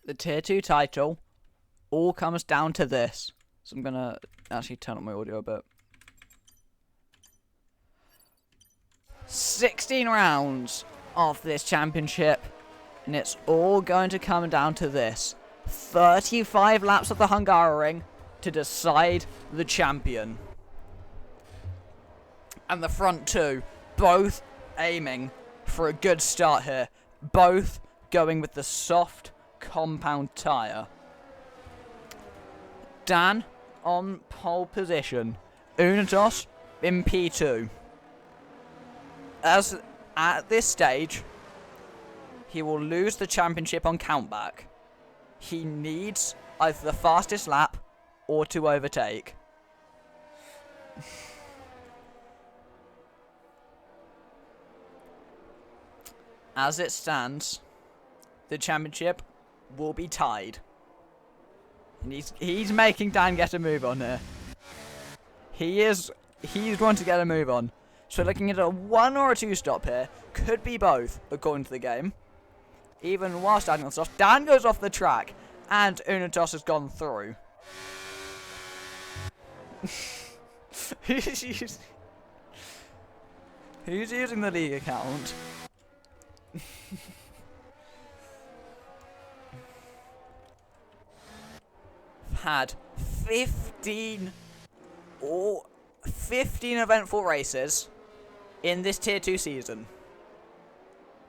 the Tier 2 title all comes down to this. So I'm going to actually turn up my audio a bit. 16 rounds of this championship, and it's all going to come down to this. 35 laps of the Hungaroring to decide the champion. And the front two, both aiming for a good start here. Both going with the soft compound tyre. Dan on pole position. Unitos in P2. As at this stage, he will lose the championship on countback. He needs either the fastest lap or to overtake. As it stands, the championship will be tied. And he's making Dan get a move on here. He's going to get a move on. So looking at a 1 or a 2 stop here. Could be both, according to the game. Even while standing on soft, Dan goes off the track. And Unitos has gone through. Who's using the league account? Had 15 eventful races in this Tier 2 season.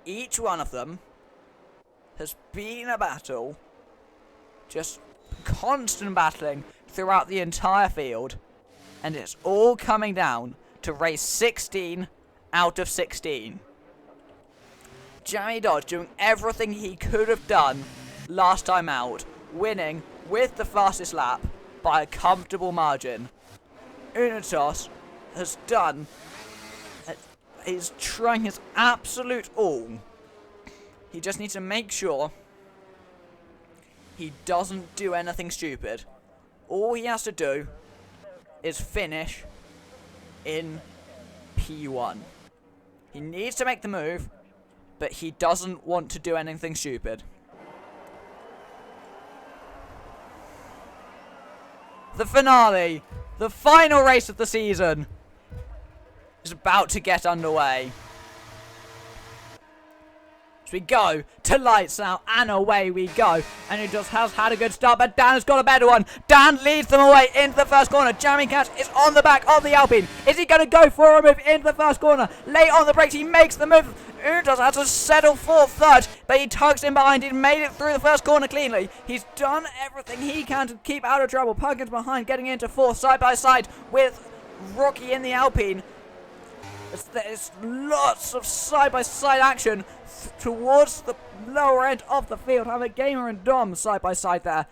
Each one of them has been a battle, just constant battling throughout the entire field, and it's all coming down to race 16 out of 16. Jamie Dodge doing everything he could have done last time out, winning with the fastest lap by a comfortable margin. Unitos has done, is trying his absolute all. He just needs to make sure he doesn't do anything stupid. All he has to do is finish in P1. He needs to make the move, but he doesn't want to do anything stupid. The finale, the final race of the season, is about to get underway. As we go to lights out, and away we go. And it just has had a good start, but Dan has got a better one. Dan leads them away into the first corner. Jamie Cash is on the back of the Alpine. Is he going to go for a move into the first corner? Late on the brakes, he makes the move. Unitos has to settle for third, but he tugs in behind. He made it through the first corner cleanly. He's done everything he can to keep out of trouble. Perkins behind, getting into fourth, side by side with Rocky in the Alpine. There's lots of side-by-side action towards the lower end of the field. Have a Gamer and Dom side-by-side there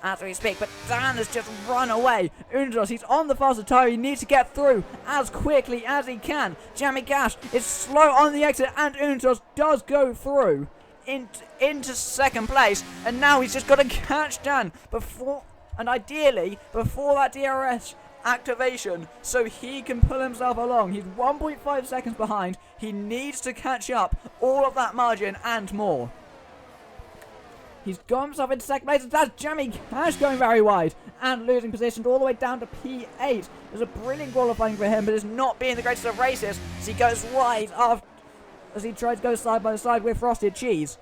as we speak. But Dan has just run away. Unitos, he's on the faster tyre. He needs to get through as quickly as he can. Jamie Cash is slow on the exit, and Unitos does go through into second place. And now he's just got to catch Dan before, and ideally, before that DRS activation, so he can pull himself along. He's 1.5 seconds behind. He needs to catch up all of that margin and more. He's got himself into second place. That's Jamie Cash going very wide and losing position all the way down to P8. There's a brilliant qualifying for him, but it's not being the greatest of races as he goes wide as he tries to go side by side with Frosted Cheese.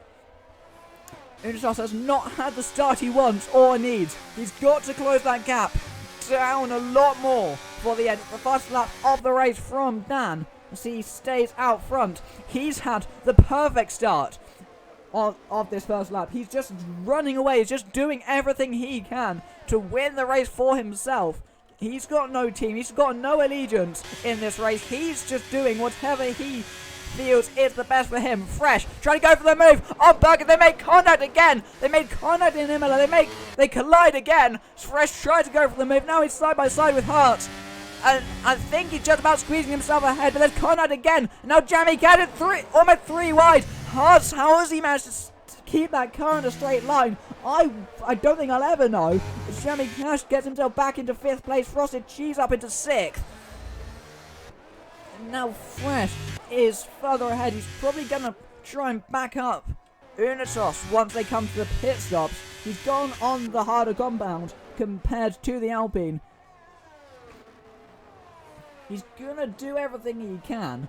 Unitos has not had the start he wants or needs. He's got to close that gap down a lot more for the end. The first lap of the race from Dan as he stays out front. He's had the perfect start of this first lap. He's just running away. He's just doing everything he can to win the race for himself. He's got no team. He's got no allegiance in this race. He's just doing whatever he feels is the best for him. Fresh, trying to go for the move on Burger. They make contact again. They made contact in Imola. They collide again. Fresh tried to go for the move. Now he's side by side with Hart. And I think he's just about squeezing himself ahead, but there's contact again. Now Jamie got it almost three wide. Hart, how has he managed to keep that car in a straight line? I don't think I'll ever know. Jamie Cash gets himself back into 5th place. Frosted Cheese up into 6th. And now Fresh is further ahead. He's probably going to try and back up Unitos, once they come to the pit stops, he's gone on the harder compound compared to the Alpine. He's gonna do everything he can.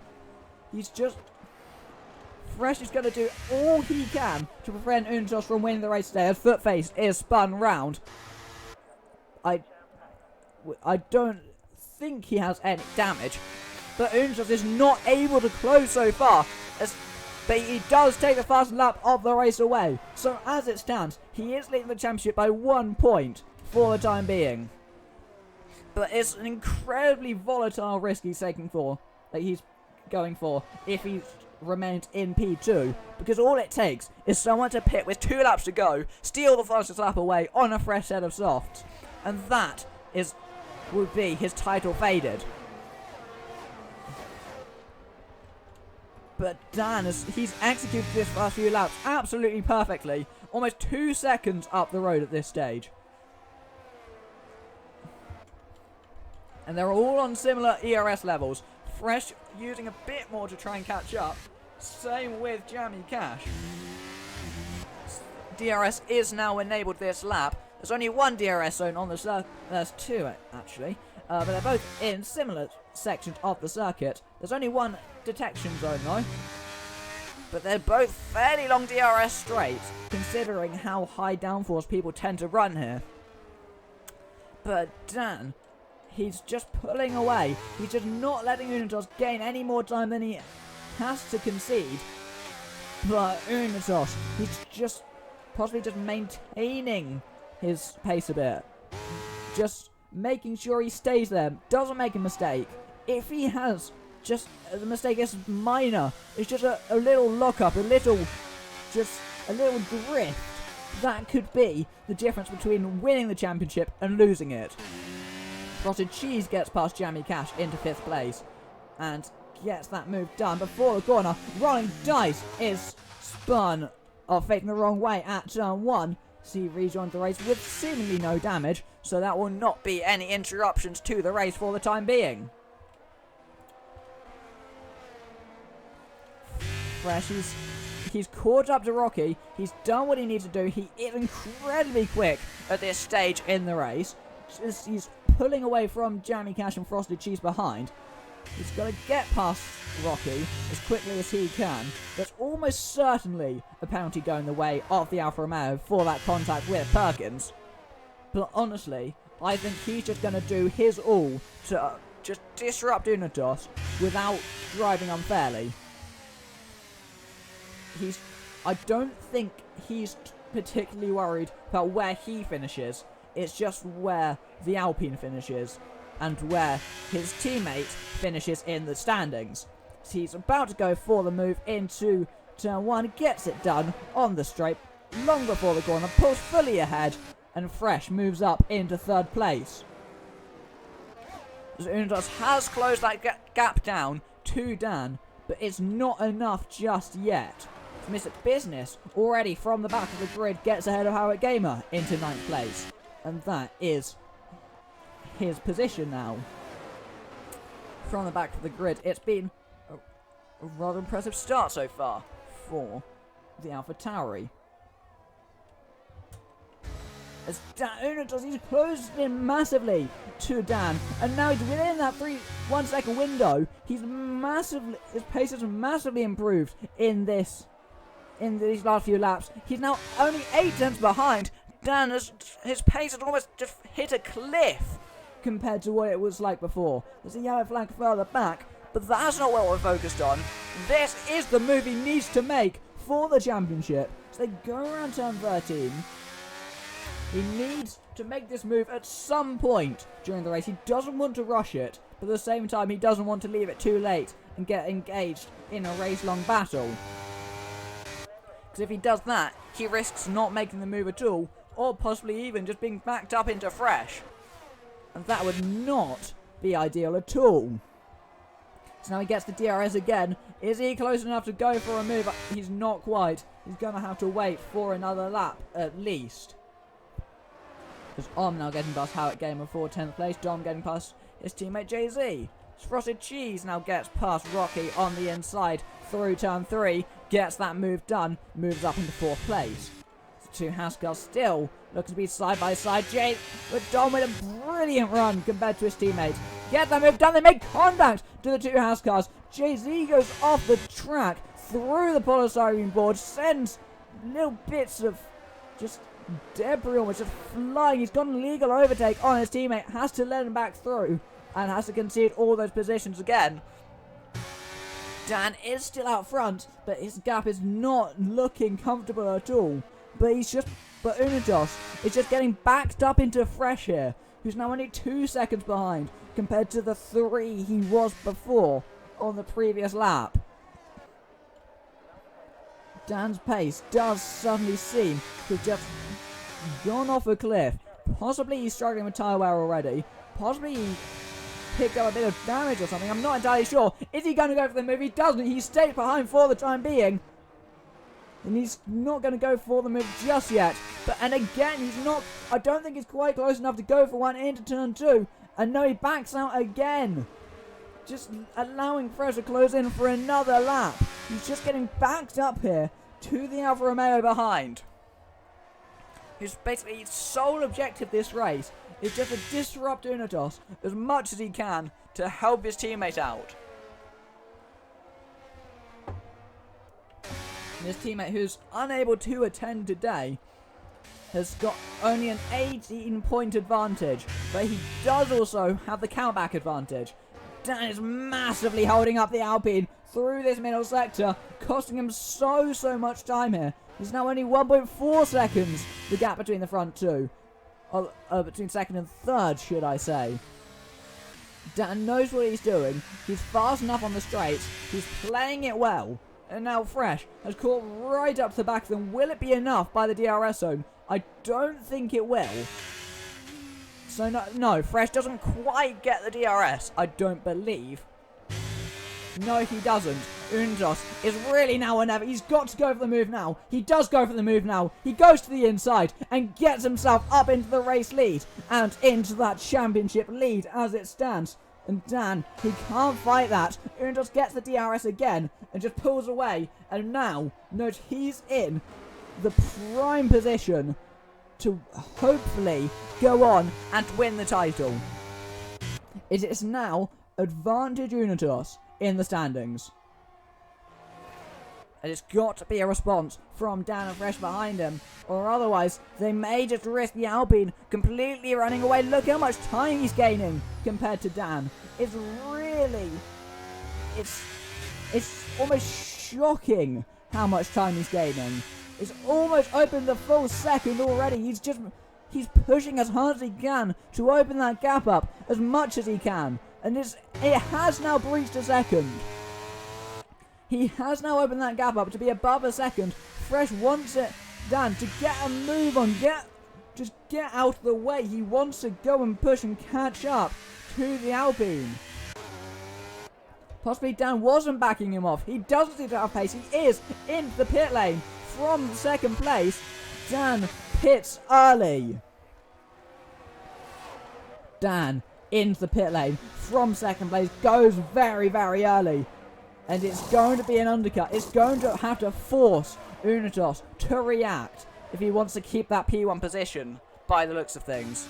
Fresh is gonna do all he can to prevent Unitos from winning the race today as Footface is spun round. I don't think he has any damage, but Unitos is not able to close so far. But he does take the first lap of the race away. So as it stands, he is leading the championship by 1 point for the time being. But it's an incredibly volatile risk he's taking for, that he's going for, if he remains in P2. Because all it takes is someone to pit with 2 laps to go, steal the fastest lap away on a fresh set of softs. And that would be his title faded. But Dan, he's executed this first few laps absolutely perfectly. Almost 2 seconds up the road at this stage. And they're all on similar ERS levels. Fresh using a bit more to try and catch up. Same with Jammy Cash. DRS is now enabled this lap. There's only 1 DRS zone on the circuit. There's 2 actually. But they're both in similar sections of the circuit. There's only 1 detection zone though. But they're both fairly long DRS straights, considering how high downforce people tend to run here. But Dan, he's just pulling away. He's just not letting Unitos gain any more time than he has to concede. But Unitos, he's just possibly just maintaining his pace a bit. Just making sure he stays there, doesn't make a mistake. If he has just the mistake is minor, it's just a little lock-up, a little drift, that could be the difference between winning the championship and losing it. Frosted Cheese gets past Jammy Cash into 5th place and gets that move done before the corner. Rolling Dice is spun facing the wrong way at turn 1. So he rejoined the race with seemingly no damage, so that will not be any interruptions to the race for the time being. Fresh, he's caught up to Rocky. He's done what he needs to do. He is incredibly quick at this stage in the race. He's pulling away from Jammy Cash and Frosted Cheese behind. He's got to get past Rocky as quickly as he can. There's almost certainly a penalty going the way of the Alfa Romeo for that contact with Perkins. But honestly, I think he's just going to do his all to just disrupt Unitos without driving unfairly. I don't think he's particularly worried about where he finishes. It's just where the Alpine finishes and where his teammate finishes in the standings. So he's about to go for the move into turn 1, gets it done on the straight, long before the corner, pulls fully ahead, and Fresh moves up into 3rd place. So Unitos has closed that gap down to Dan, but it's not enough just yet. Mr. Business, already from the back of the grid, gets ahead of Howard Gamer into 9th place. And that is his position now. From the back of the grid, it's been a rather impressive start so far for the AlphaTauri. As Unitos, he's closed in massively to Dan, and now he's within that 1 second window. His pace has massively improved in these last few laps. He's now only 8 tenths behind. Dan, his pace has almost just hit a cliff compared to what it was like before. There's a yellow flag further back, but that's not what we're focused on. This is the move he needs to make for the championship. So they go around turn 13. He needs to make this move at some point during the race. He doesn't want to rush it, but at the same time he doesn't want to leave it too late and get engaged in a race-long battle. Because if he does that, he risks not making the move at all, or possibly even just being backed up into Fresh. And that would not be ideal at all. So now he gets the DRS again. Is he close enough to go for a move? He's not quite. He's going to have to wait for another lap at least. Because Om now getting past Howard Gamer for 10th place. Dom getting past his teammate Jay-Z. Frosted Cheese now gets past Rocky on the inside through turn 3. gets that move done, moves up into 4th place. The two house cars still looking to be side by side. Jay, but Dom with a brilliant run compared to his teammate. Get that move done, they make contact to the two house cars. Jay-Z goes off the track through the polystyrene board, sends little bits of just debris almost just flying. He's got an illegal overtake on his teammate, has to let him back through, and has to concede all those positions again. Dan is still out front, but his gap is not looking comfortable at all. But Unidos is just getting backed up into Fresh here, who's now only 2 seconds behind compared to the 3 he was before on the previous lap. Dan's pace does suddenly seem to have just gone off a cliff. Possibly he's struggling with tyre wear already. Possibly he picked up a bit of damage or something. I'm not entirely sure. Is he going to go for the move? He doesn't. He stayed behind for the time being. And he's not going to go for the move just yet. And again, he's not... I don't think he's quite close enough to go for one into turn 2. And no, he backs out again. Just allowing Fresh to close in for another lap. He's just getting backed up here to the Alfa Romeo behind. His basically sole objective this race is just to disrupt Unidos as much as he can to help his teammate out. And his teammate, who's unable to attend today, has got only an 18-point advantage, but he does also have the countback advantage. Dan is massively holding up the Alpine through this middle sector, costing him so much time here. He's now only 1.4 seconds, the gap between the front two. Between second and third, should I say. Dan knows what he's doing. He's fast enough on the straights. He's playing it well. And now Fresh has caught right up to the back of them. Will it be enough by the DRS zone? I don't think it will. So no, Fresh doesn't quite get the DRS, I don't believe. No, he doesn't. Unidos is really now or never. He's got to go for the move now. He does go for the move now. He goes to the inside and gets himself up into the race lead and into that championship lead as it stands. And Dan, he can't fight that. Unidos gets the DRS again and just pulls away. And now, note he's in the prime position to hopefully go on and win the title. It is now advantage Unidos in the standings. And it's got to be a response from Dan and Fresh behind him, or otherwise they may just risk the Alpine completely running away. Look how much time he's gaining compared to Dan. It's really... It's almost shocking how much time he's gaining. It's almost opened the full second already. He's pushing as hard as he can to open that gap up as much as he can. And it has now breached a second. He has now opened that gap up to be above a second. Fresh wants it, Dan, to get a move on. Just get out of the way. He wants to go and push and catch up to the Alpine. Possibly Dan wasn't backing him off. He doesn't seem to have pace. He is in the pit lane from second place. Dan pits early. Dan into the pit lane from second place, goes very early. And it's going to be an undercut. It's going to have to force Unidos to react if he wants to keep that P1 position, by the looks of things.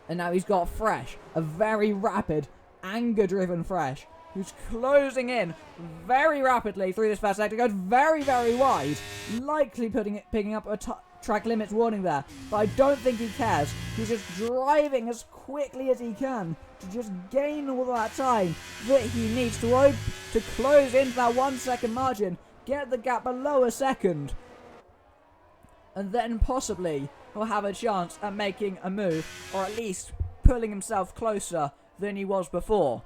And now he's got Fresh, a very rapid, anger-driven Fresh, who's closing in very rapidly through this first sector, goes very wide, likely picking up a track limits warning there, but I don't think he cares. He's just driving as quickly as he can to just gain all that time that he needs to close into that 1 second margin, get the gap below a second, and then possibly he'll have a chance at making a move, or at least pulling himself closer than he was before.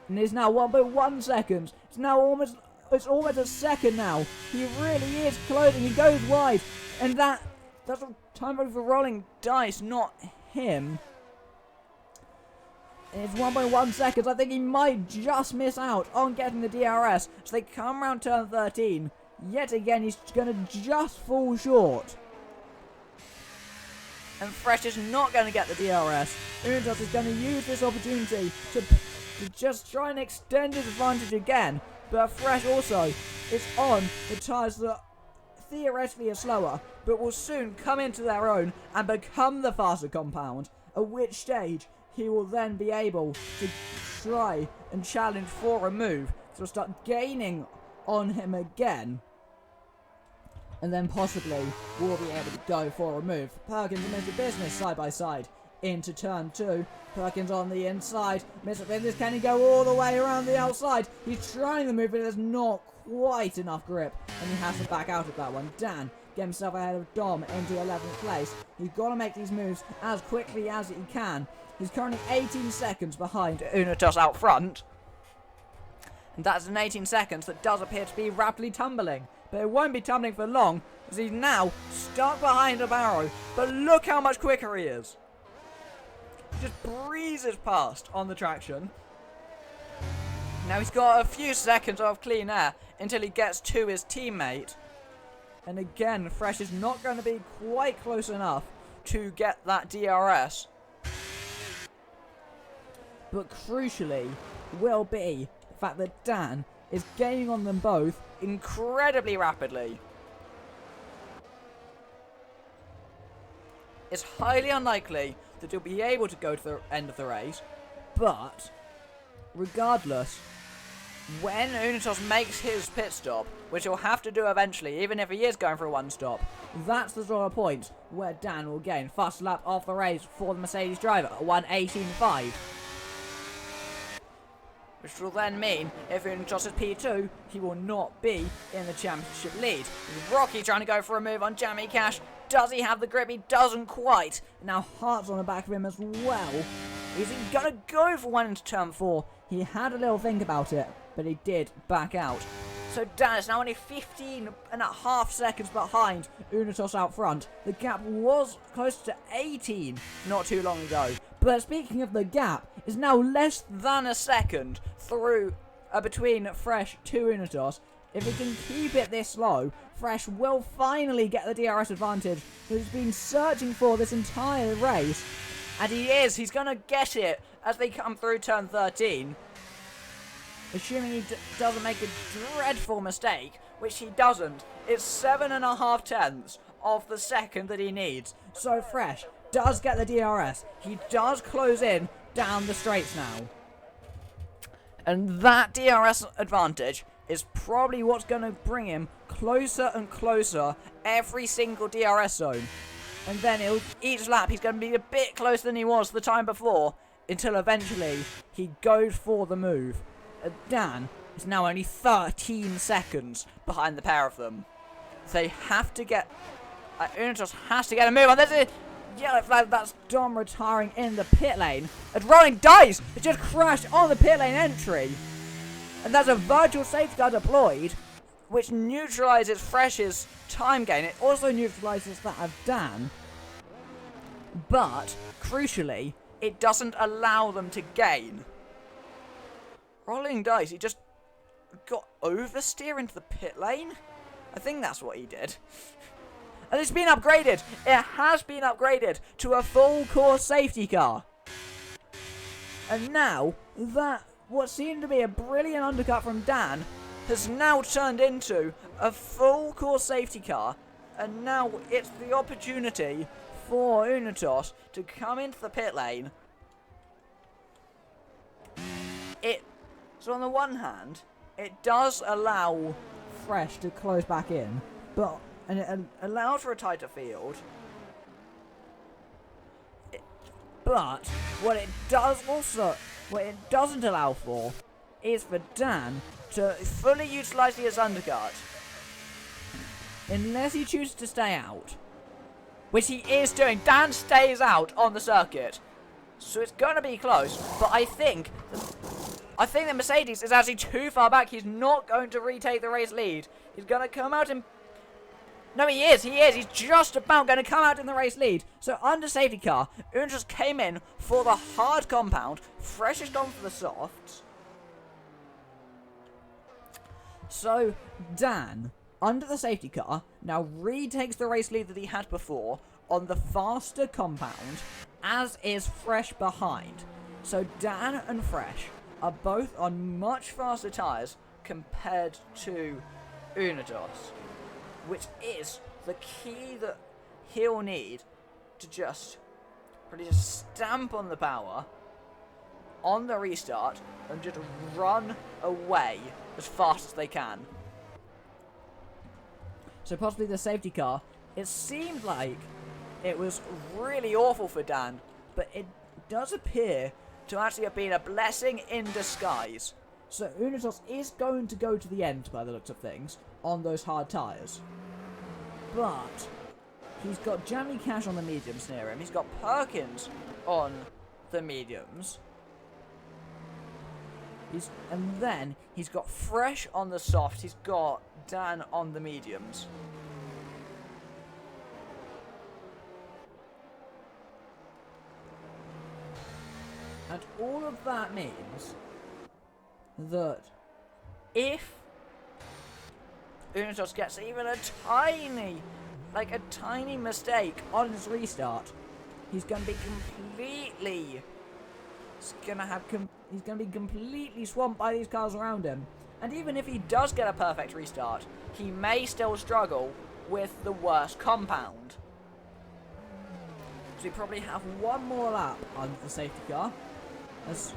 And he's now 1.1 seconds. It's almost a second now. He really is closing. He goes wide. And that's a time for rolling dice, not him. And it's 1.1 seconds. I think he might just miss out on getting the DRS. So they come around turn 13. Yet again, he's going to just fall short. And Fresh is not going to get the DRS. Unidos is going to use this opportunity to just try and extend his advantage again. But Fresh also is on the tyres that theoretically are slower, but will soon come into their own and become the faster compound, at which stage he will then be able to try and challenge for a move, so start gaining on him again, and then possibly will be able to go for a move. Perkins and Mr. Business side by side into turn 2. Perkins on the inside. Mr. Business, can he go all the way around the outside? He's trying the move, but there's not quite enough grip, and he has to back out of that one. Dan get himself ahead of Dom into 11th place. He's got to make these moves as quickly as he can. He's currently 18 seconds behind Unitos out front. And that's an 18 seconds that does appear to be rapidly tumbling. But it won't be tumbling for long, as he's now stuck behind a barrow. But look how much quicker he is. He just breezes past on the traction. Now he's got a few seconds of clean air until he gets to his teammate. And again, Fresh is not going to be quite close enough to get that DRS. But crucially will be the fact that Dan is gaining on them both incredibly rapidly. It's highly unlikely that he'll be able to go to the end of the race, but regardless, when Unitos makes his pit stop, which he'll have to do eventually, even if he is going for a one stop, that's the sort of point where Dan will gain. Fast lap of the race for the Mercedes driver, 1:18.5. Which will then mean, if Unitos is P2, he will not be in the championship lead. Rocky trying to go for a move on Jamie Cash. Does he have the grip? He doesn't quite. Now Hart's on the back of him as well. Is he going to go for one into turn 4? He had a little think about it, but he did back out. So Dan is now only 15.5 seconds behind Unitos out front. The gap was close to 18 not too long ago. But speaking of the gap, it's now less than a second through between Fresh to Unitos. If he can keep it this low, Fresh will finally get the DRS advantage that he's been searching for this entire race. And he is. He's going to get it as they come through turn 13. Assuming he doesn't make a dreadful mistake, which he doesn't. It's 7.5 tenths of the second that he needs. So Fresh does get the DRS. He does close in down the straights now. And that DRS advantage is probably what's going to bring him closer and closer every single DRS zone. And then each lap he's going to be a bit closer than he was the time before, until eventually he goes for the move. Dan is now only 13 seconds behind the pair of them. They have to get... Unitos has to get a move on. There's a yellow flag. That's Dom retiring in the pit lane. And rolling dice. It just crashed on the pit lane entry. And there's a virtual safety car deployed, which neutralises Fresh's time gain. It also neutralises that of Dan. But, crucially, it doesn't allow them to gain. Rolling dice, he just got oversteer into the pit lane? I think that's what he did. And it's been upgraded. It has been upgraded to a full course safety car. And now, that what seemed to be a brilliant undercut from Dan has now turned into a full course safety car. And now it's the opportunity for Unitos to come into the pit lane. So on the one hand, it does allow Fresh to close back in, and it allows for a tighter field. But what it doesn't allow for is for Dan to fully utilise his undercut, unless he chooses to stay out, which he is doing. Dan stays out on the circuit, so it's going to be close. But I think that Mercedes is actually too far back. He's not going to retake the race lead. He's going to come out in... No, he is. He's just about going to come out in the race lead. So under safety car, Unitos came in for the hard compound. Fresh has gone for the softs. So Dan, under the safety car, now retakes the race lead that he had before on the faster compound, as is Fresh behind. So Dan and Fresh are both on much faster tyres compared to Unidos, which is the key that he'll need to just really just stamp on the power on the restart and just run away as fast as they can. So possibly the safety car, it seemed like it was really awful for Dan, but it does appear to actually have been a blessing in disguise. So Unidos is going to go to the end by the looks of things on those hard tyres. But he's got Jamie Cash on the mediums near him. He's got Perkins on the mediums. And then he's got Fresh on the softs. He's got Dan on the mediums. And all of that means that if Unidos gets even a tiny mistake on his restart, he's going to be completely swamped by these cars around him. And even if he does get a perfect restart, he may still struggle with the worst compound. So we probably have one more lap on the safety car, as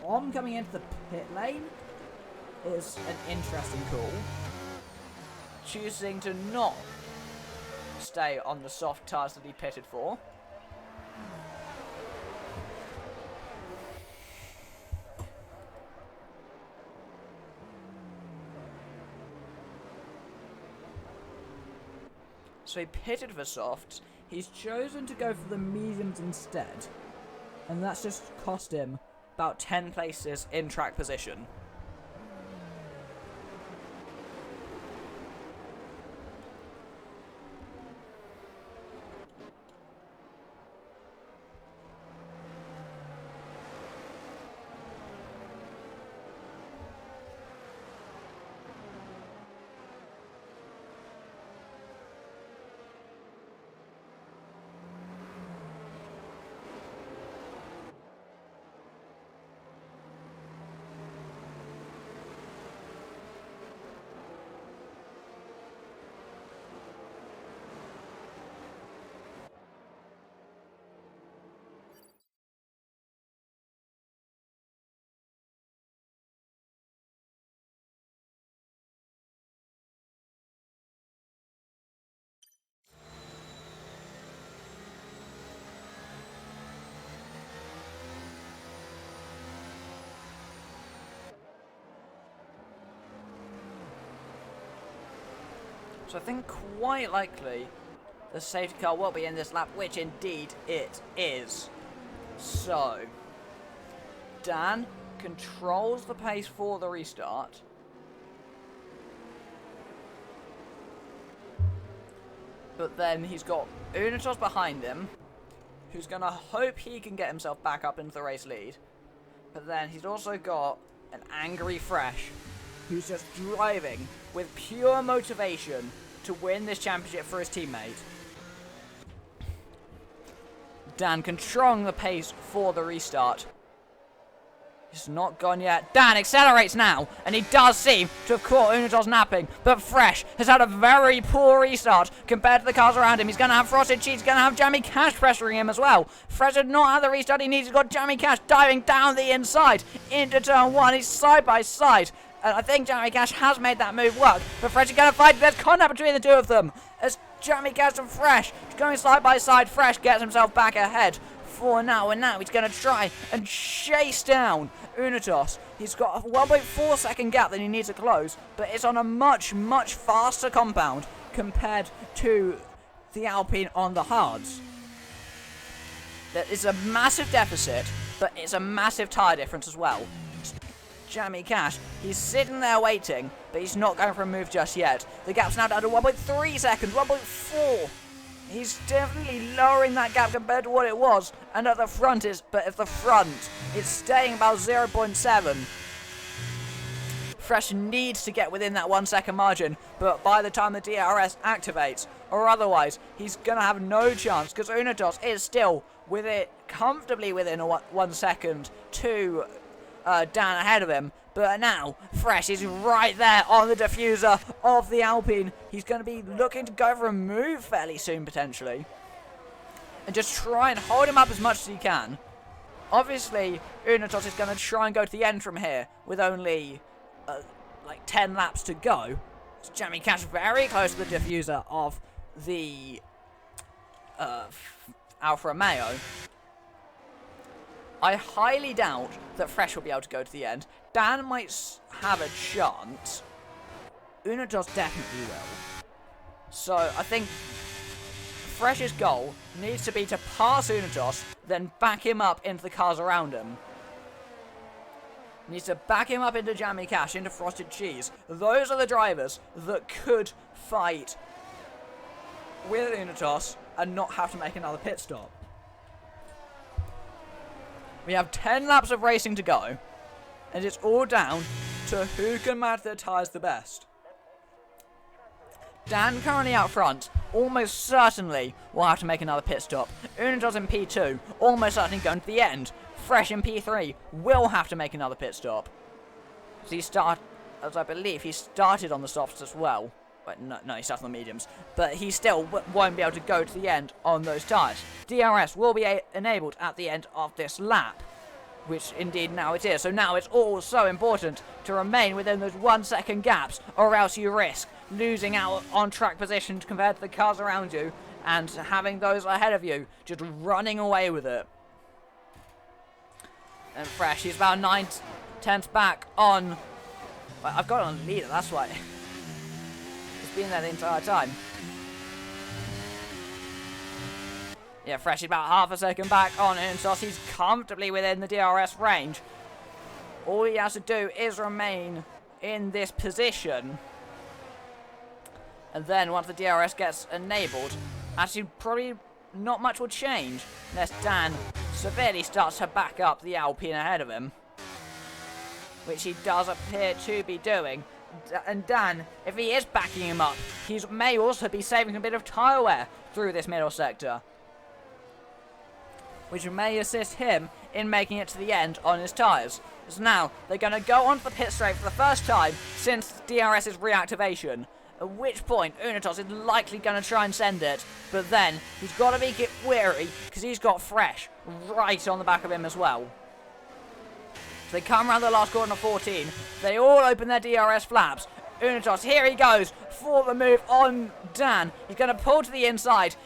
Om coming into the pit lane is an interesting call. Choosing to not stay on the soft tyres that he pitted for. So he pitted for softs. He's chosen to go for the mediums instead. And that's just cost him about 10 places in track position. So I think quite likely the safety car will be in this lap, which indeed it is. So Dan controls the pace for the restart. But then he's got Unidos behind him, who's going to hope he can get himself back up into the race lead. But then he's also got an angry Fresh, who's just driving with pure motivation to win this championship for his teammate. Dan controlling the pace for the restart. He's not gone yet. Dan accelerates now, and he does seem to have caught Unidos napping, but Fresh has had a very poor restart compared to the cars around him. He's going to have Frosted Cheese, he's going to have Jamie Cash pressuring him as well. Fresh had not had the restart he needs. He's got Jamie Cash diving down the inside into turn one. He's side by side. And I think Jamie Cash has made that move work. But Fresh is going to fight. There's contact between the two of them. As Jamie Cash and Fresh going side by side. Fresh gets himself back ahead for now. And now he's going to try and chase down Unidos. He's got a 1.4 second gap that he needs to close. But it's on a much, much faster compound compared to the Alpine on the hards. There is a massive deficit, but it's a massive tyre difference as well. Jamie Cash, he's sitting there waiting, but he's not going for a move just yet. The gap's now down to 1.3 seconds, 1.4. He's definitely lowering that gap compared to what it was. And at the front it's staying about 0.7. Fresh needs to get within that 1 second margin, but by the time the DRS activates, or otherwise, he's going to have no chance, because Unidos is still comfortably within 1 second to Dan ahead of him, But now, Fresh is right there on the diffuser of the Alpine. He's going to be looking to go for a move fairly soon, potentially. And just try and hold him up as much as he can. Obviously, Unatos is going to try and go to the end from here with only, like 10 laps to go. So Jamie Cash very close to the diffuser of the Alfa Romeo. I highly doubt that Fresh will be able to go to the end. Dan might have a chance. Unatos definitely will. So I think Fresh's goal needs to be to pass Unatos, then back him up into the cars around him. Needs to back him up into Jamie Cash, into Frosted Cheese. Those are the drivers that could fight with Unatos and not have to make another pit stop. We have 10 laps of racing to go, and it's all down to who can manage their tyres the best. Dan currently out front, almost certainly will have to make another pit stop. Unatos in P2, almost certainly going to the end. Fresh in P3 will have to make another pit stop. As I believe he started on the softs as well. But no, he started on the mediums. But he still won't be able to go to the end on those tyres. DRS will be enabled at the end of this lap, which indeed now it is. So now it's all so important to remain within those 1 second gaps, or else you risk losing out on track position compared to the cars around you and having those ahead of you just running away with it. And Fresh, he's about 9/10 back on. I've got it on the leader, that's why. He's been there the entire time. Yeah, Fresh is about half a second back on Unatos. He's comfortably within the DRS range. All he has to do is remain in this position. And then once the DRS gets enabled, actually probably not much will change unless Dan severely starts to back up the Alpine ahead of him, which he does appear to be doing. And Dan, if he is backing him up, he may also be saving a bit of tyre wear through this middle sector, which may assist him in making it to the end on his tyres. So now, they're going to go onto the pit straight for the first time since DRS's reactivation, at which point Unatos is likely going to try and send it, but then he's got to be wary because he's got Fresh right on the back of him as well. So they come around the last corner of 14, they all open their DRS flaps. Unatos, here he goes for the move on Dan. He's going to pull to the inside.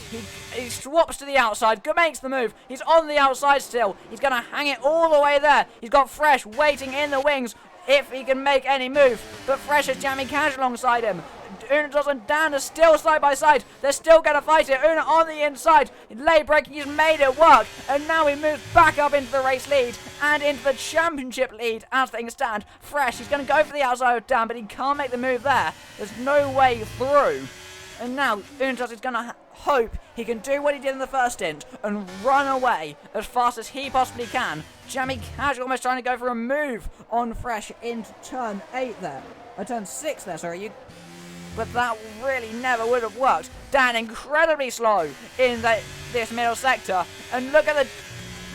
He swaps to the outside, makes the move. He's on the outside still. He's going to hang it all the way there. He's got Fresh waiting in the wings if he can make any move. But Fresh is jamming Cash alongside him. Unatos and Dan are still side by side. They're still going to fight it. Una on the inside. Late braking, he's made it work. And now he moves back up into the race lead and into the championship lead as things stand. Fresh, he's going to go for the outside of Dan, but he can't make the move there. There's no way through. And now Unatos is going to hope he can do what he did in the first stint and run away as fast as he possibly can. Jamie Cash almost trying to go for a move on Fresh into turn 8 there. Turn 6 there, sorry. But that really never would have worked. Dan incredibly slow in this middle sector. And look at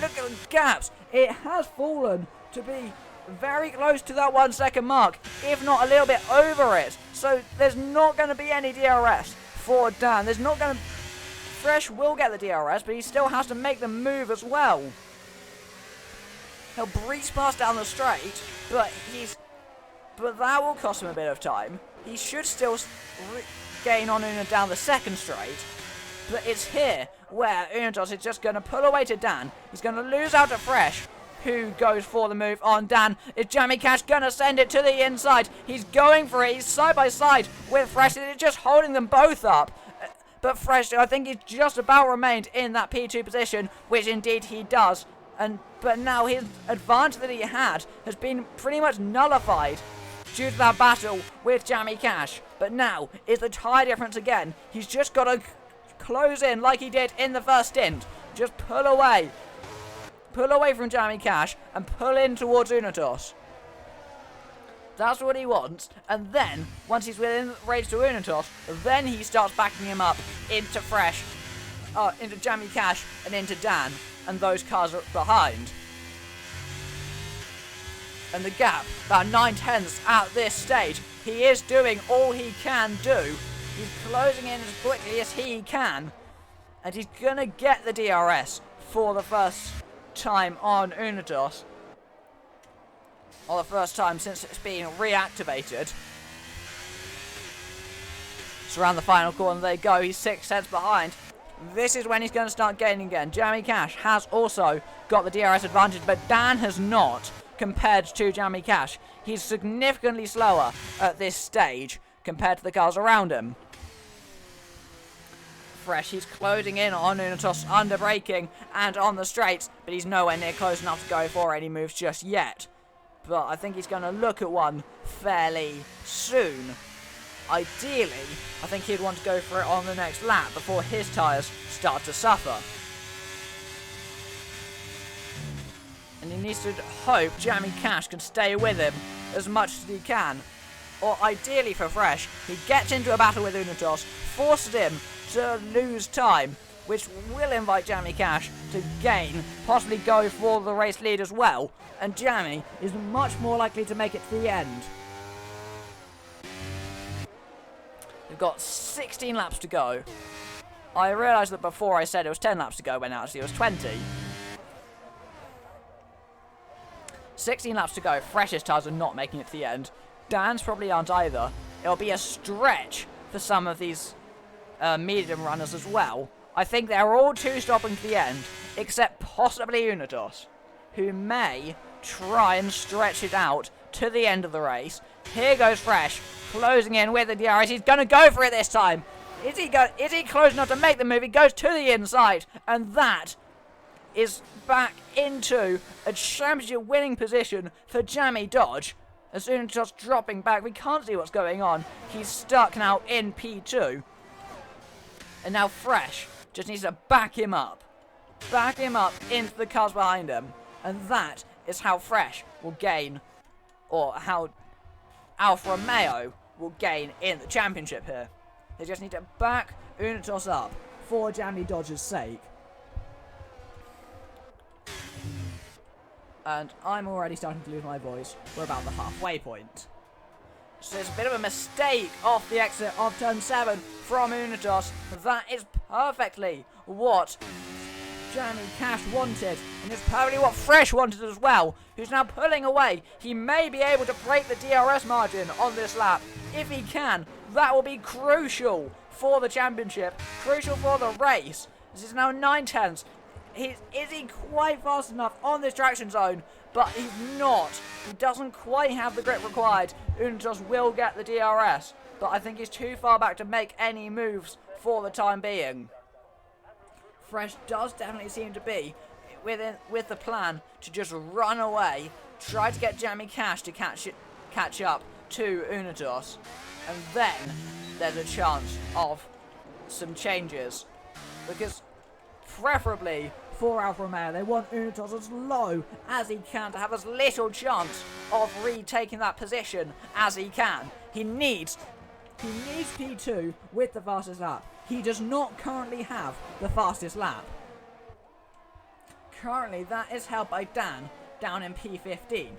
the gaps. It has fallen to be very close to that 1 second mark, if not a little bit over it. So there's not going to be any DRS for Dan. Fresh will get the DRS, but he still has to make the move as well. He'll breeze past down the straight, but that will cost him a bit of time. He should still gain on Una down the second straight, but it's here where Unatos is just going to pull away to Dan. He's going to lose out to Fresh, who goes for the move on Dan. Is Jamie Cash going to send it to the inside? He's going for it. He's side by side with Fresh. It's just holding them both up. But Fresh, I think, he's just about remained in that P2 position, which indeed he does. But now his advantage that he had has been pretty much nullified due to that battle with Jamie Cash. But now is the tyre difference again. He's just got to close in like he did in the first stint. Just pull away. Pull away from Jamie Cash and pull in towards Unatos. That's what he wants. And then, once he's within range to Unatos, then he starts backing him up into Fresh, into Jamie Cash and into Dan. And those cars are behind. And the gap, about 9/10 at this stage. He is doing all he can do. He's closing in as quickly as he can. And he's going to get the DRS for the first time on Unidos. Or the first time since it's been reactivated. So around the final corner they go. He's 6 tenths behind. This is when he's going to start gaining again. Jamie Cash has also got the DRS advantage, but Dan has not compared to Jamie Cash. He's significantly slower at this stage compared to the cars around him. Fresh, he's closing in on Unitos, under braking and on the straights, but he's nowhere near close enough to go for any moves just yet. But I think he's going to look at one fairly soon. Ideally, I think he'd want to go for it on the next lap before his tyres start to suffer. And he needs to hope Jamie Cash can stay with him as much as he can. Or ideally for Fresh, he gets into a battle with Unitos, forces him to lose time, which will invite Jamie Cash to gain, possibly go for the race lead as well. And Jamie is much more likely to make it to the end. We've got 16 laps to go. I realised that before I said it was 10 laps to go when actually it was 20. 16 laps to go. Fresh's tyres are not making it to the end. Dan's probably aren't either. It'll be a stretch for some of these medium runners as well. I think they're all two-stopping to the end, except possibly Unitos, who may try and stretch it out to the end of the race. Here goes Fresh, closing in with the DRS. He's going to go for it this time. Is he close enough to make the move? He goes to the inside, and that is back into a championship winning position for Jamie Dodge. As soon as just dropping back, we can't see what's going on. He's stuck now in P2. And now Fresh just needs to back him up. Back him up into the cars behind him. And that is how Fresh will gain, or how Alfa Romeo will gain in the championship here. They just need to back Unitos up for Jamie Dodge's sake. And I'm already starting to lose my voice. We're about the halfway point. So it's a bit of a mistake off the exit of turn 7 from Unitos. That is perfectly what Jamie Cash wanted, and it's perfectly what Fresh wanted as well, who's now pulling away. He may be able to break the DRS margin on this lap. If he can, that will be crucial for the championship, crucial for the race. This is now 9/10. Is he quite fast enough on this traction zone? But he's not. He doesn't quite have the grip required. Unitos will get the DRS, but I think he's too far back to make any moves for the time being. Fresh does definitely seem to be with the plan to just run away, try to get Jamie Cash to catch up to Unitos, and then there's a chance of some changes, because preferably for Alfa Romeo, they want Unitos as low as he can to have as little chance of retaking that position as he can. He needs P2 with the fastest lap. He does not currently have the fastest lap. Currently, that is held by Dan down in P15.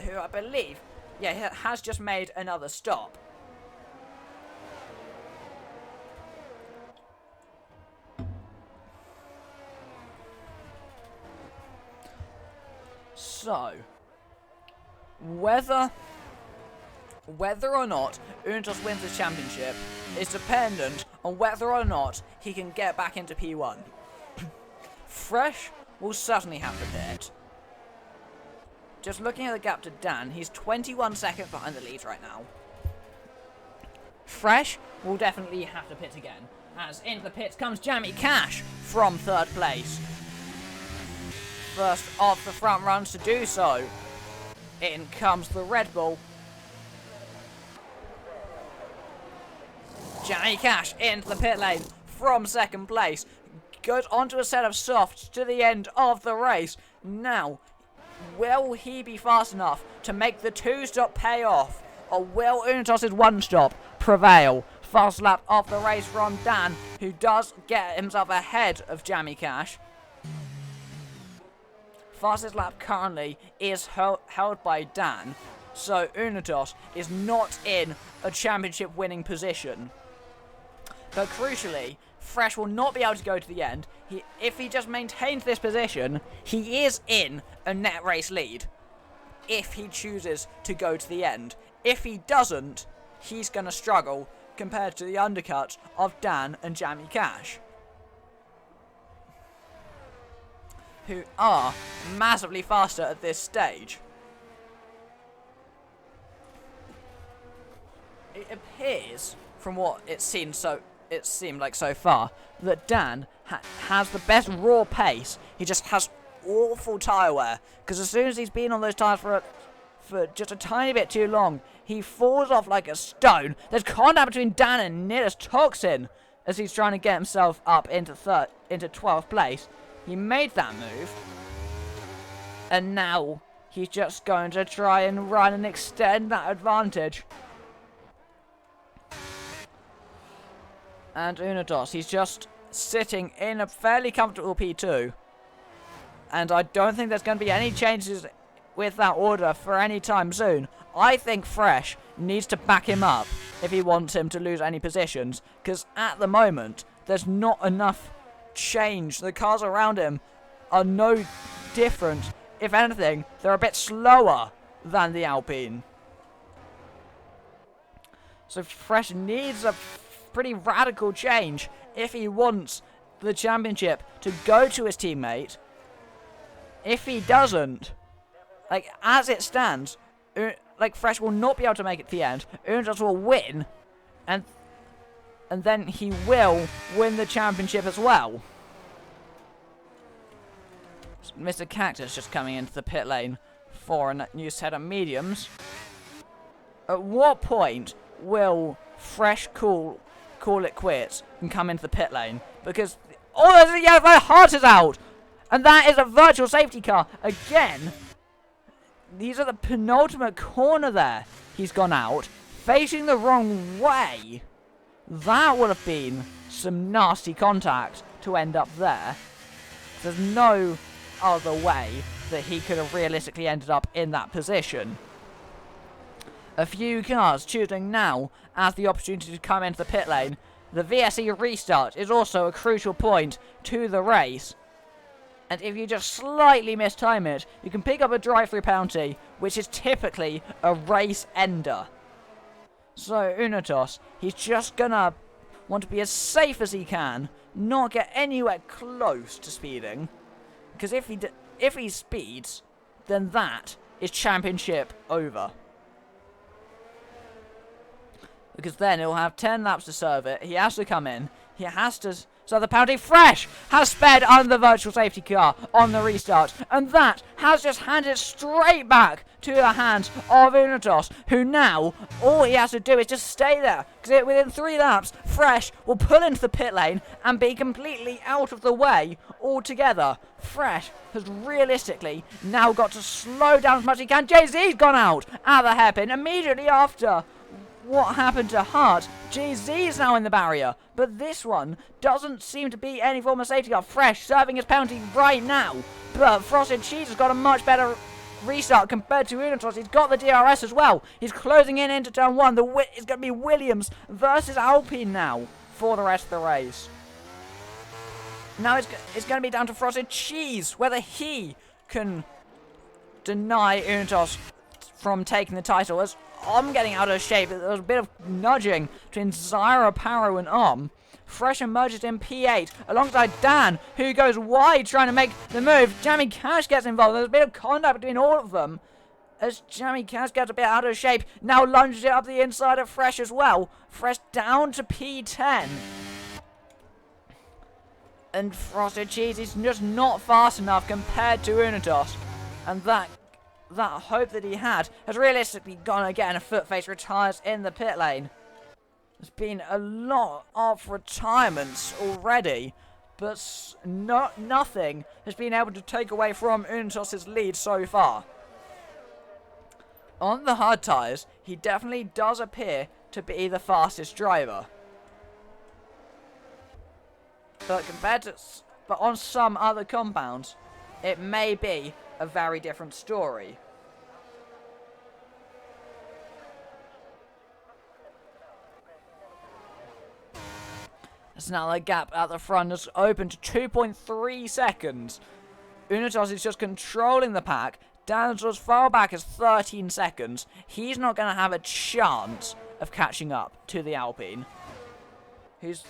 Who I believe, has just made another stop. So, whether or not Unitos wins the championship is dependent on whether or not he can get back into P1. Fresh will certainly have to pit. Just looking at the gap to Dan, he's 21 seconds behind the lead right now. Fresh will definitely have to pit again, as into the pits comes Jamie Cash from 3rd place. First of the front runs to do so. In comes the Red Bull. Jamie Cash into the pit lane from 2nd place. Goes onto a set of softs to the end of the race. Now, will he be fast enough to make the 2-stop pay off? Or will Unitos' 1-stop prevail? Fast lap of the race from Dan, who does get himself ahead of Jamie Cash. fastest lap currently is held by Dan. So Unitos is not in a championship winning position. But crucially, Fresh will not be able to go to the end. If he just maintains this position, he is in a net race lead. If he chooses to go to the end. If he doesn't, he's going to struggle compared to the undercuts of Dan and Jamie Cash, who are massively faster at this stage. It appears, from what it seemed like so far, that Dan has the best raw pace. He just has awful tyre wear, because as soon as he's been on those tyres for just a tiny bit too long, he falls off like a stone. There's contact between Dan and Nidus Toxin as he's trying to get himself up into 12th place. He made that move, and now he's just going to try and run and extend that advantage. And Unitos, he's just sitting in a fairly comfortable P2. And I don't think there's going to be any changes with that order for any time soon. I think Fresh needs to back him up if he wants him to lose any positions. Because at the moment, there's not enough change. The cars around him are no different. If anything, they're a bit slower than the Alpine. So Fresh needs a pretty radical change if he wants the championship to go to his teammate. If he doesn't, like, as it stands, Fresh will not be able to make it to the end. Unitos will win, and then he will win the championship as well. Mr. Cactus just coming into the pit lane for a new set of mediums. At what point will Fresh call it quits and come into the pit lane? Because there's a yellow heart is out, and that is a virtual safety car again. He's at the penultimate corner there. He's gone out, facing the wrong way. That would have been some nasty contact to end up there. There's no other way that he could have realistically ended up in that position. A few cars choosing now as the opportunity to come into the pit lane. The VSE restart is also a crucial point to the race. And if you just slightly mistime it, you can pick up a drive-through penalty, which is typically a race ender. So Unitos, he's just gonna want to be as safe as he can, not get anywhere close to speeding. Because if he speeds, then that is championship over. Because then he'll have 10 laps to serve it. He has to come in. He has to serve the penalty. Fresh has sped under the virtual safety car on the restart. And that has just handed it straight back to the hands of Unitos, who now, all he has to do is just stay there. Because within 3 laps, Fresh will pull into the pit lane and be completely out of the way altogether. Fresh has realistically now got to slow down as much as he can. Jay-Z's gone out at the hairpin immediately after what happened to Hart. Jay-Z's now in the barrier, but this one doesn't seem to be any form of safety car. Fresh serving his penalty right now, but Frosted Cheese has got a much better restart compared to Unitos. He's got the DRS as well. He's closing in into turn 1. It's going to be Williams versus Alpine now for the rest of the race. Now it's going to be down to Frosted Cheese whether he can deny Unitos from taking the title. As I'm getting out of shape, there was a bit of nudging between Zyra, Paro and Fresh emerges in P8 alongside Dan, who goes wide trying to make the move. Jamie Cash gets involved. There's a bit of contact between all of them as Jamie Cash gets a bit out of shape. Now lunges it up the inside of Fresh as well. Fresh down to P10. And Frosted Cheese is just not fast enough compared to Unitos. And that hope that he had has realistically gone again. A Footface retires in the pit lane. There's been a lot of retirements already, but nothing has been able to take away from Unitos' lead so far. On the hard tyres, he definitely does appear to be the fastest driver. But on some other compounds, it may be a very different story. So now the gap at the front has opened to 2.3 seconds. Unitas is just controlling the pack. Dan's as far back as 13 seconds. He's not going to have a chance of catching up to the Alpine. He's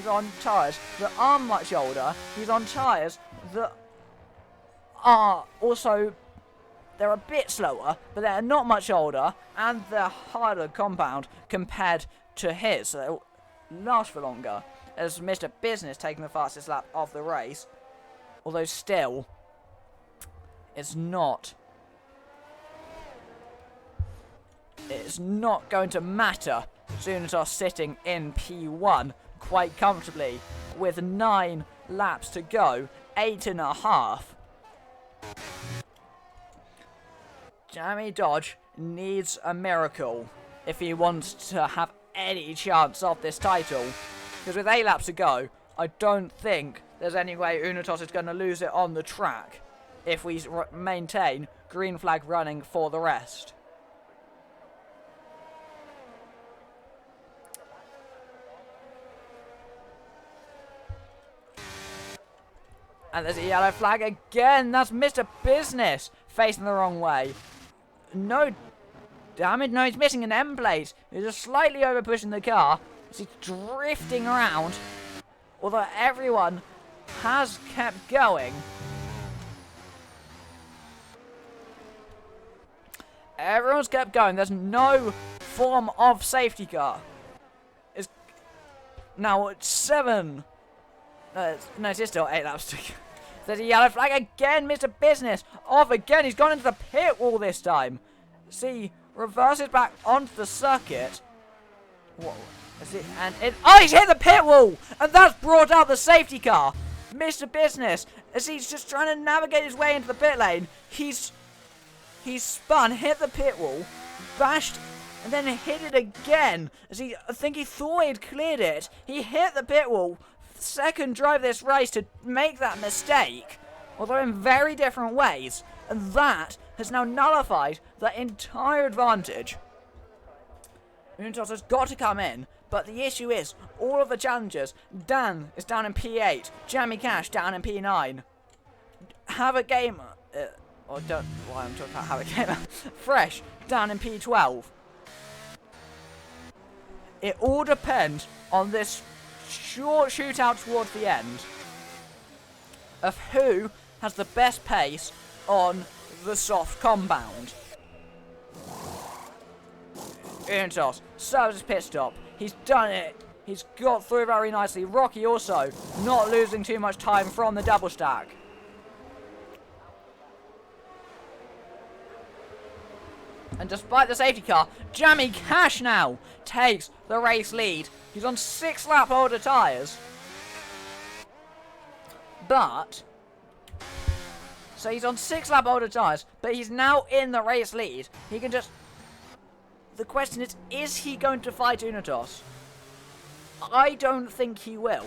on tyres that are much older. He's on tyres that are also, they're a bit slower, but they're not much older, and they're harder compound compared to his. So they'll last for longer, as Mr. Business taking the fastest lap of the race. Although still, it's not going to matter. Sooners are sitting in P1 quite comfortably with 9 laps to go, 8.5. Jamie Dodge needs a miracle if he wants to have any chance of this title, because with 8 laps to go, I don't think there's any way Unitas is going to lose it on the track if we maintain green flag running for the rest. And there's a yellow flag again. That's Mr. Business facing the wrong way. No damage. No, he's missing an end plate. He's just slightly over pushing the car. He's drifting around. Although everyone has kept going. Everyone's kept going. There's no form of safety car. Now it's 7. No, it's still 8 laps to go. There's a yellow flag again. Mr. Business off again. He's gone into the pit wall this time. See, reverses back onto the circuit. Whoa. Oh, he's hit the pit wall! And that's brought out the safety car. Mr. Business, as he's just trying to navigate his way into the pit lane, he's spun, hit the pit wall, bashed, and then hit it again. I think he thought he'd cleared it. He hit the pit wall. Second drive this race to make that mistake, although in very different ways, and that has now nullified the entire advantage. Unitas has got to come in, but the issue is all of the challengers. Dan is down in P8, Jamie Cash down in P9. Have a game, or don't. Why I'm talking about have a game. Fresh down in P12. It all depends on this short shootout towards the end of who has the best pace on the soft compound. Unitas serves his pit stop. He's done it. He's got through very nicely. Rocky also not losing too much time from the double stack. And despite the safety car, Jamie Cash now takes the race lead. He's on 6 lap older tyres. So he's on 6 lap older tyres, but he's now in the race lead. He can just... The question is he going to fight Unitas? I don't think he will.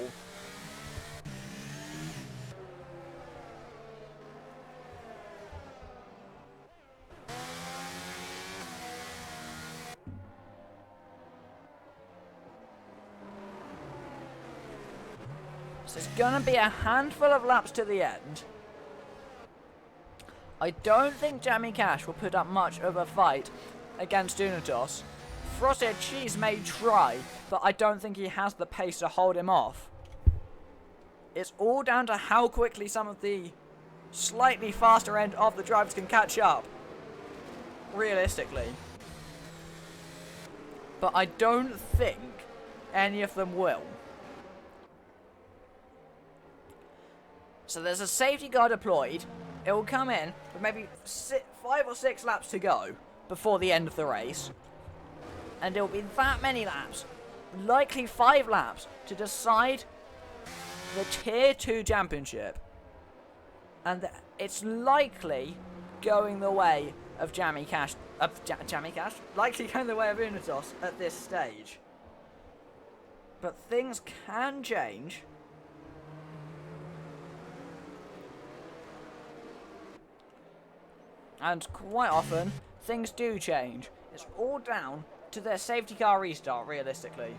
So it's going to be a handful of laps to the end. I don't think Jamie Cash will put up much of a fight against Unitas. Frosted Cheese may try, but I don't think he has the pace to hold him off. It's all down to how quickly some of the slightly faster end of the drivers can catch up, realistically. But I don't think any of them will. So there's a safety car deployed. It will come in with maybe 5 or 6 laps to go before the end of the race. And it will be that many laps, likely 5 laps, to decide the Tier 2 championship. And it's likely going the way of Jamie Cash. Jamie Cash? Likely going the way of Unitas at this stage. But things can change. And quite often, things do change. It's all down to their safety car restart, realistically.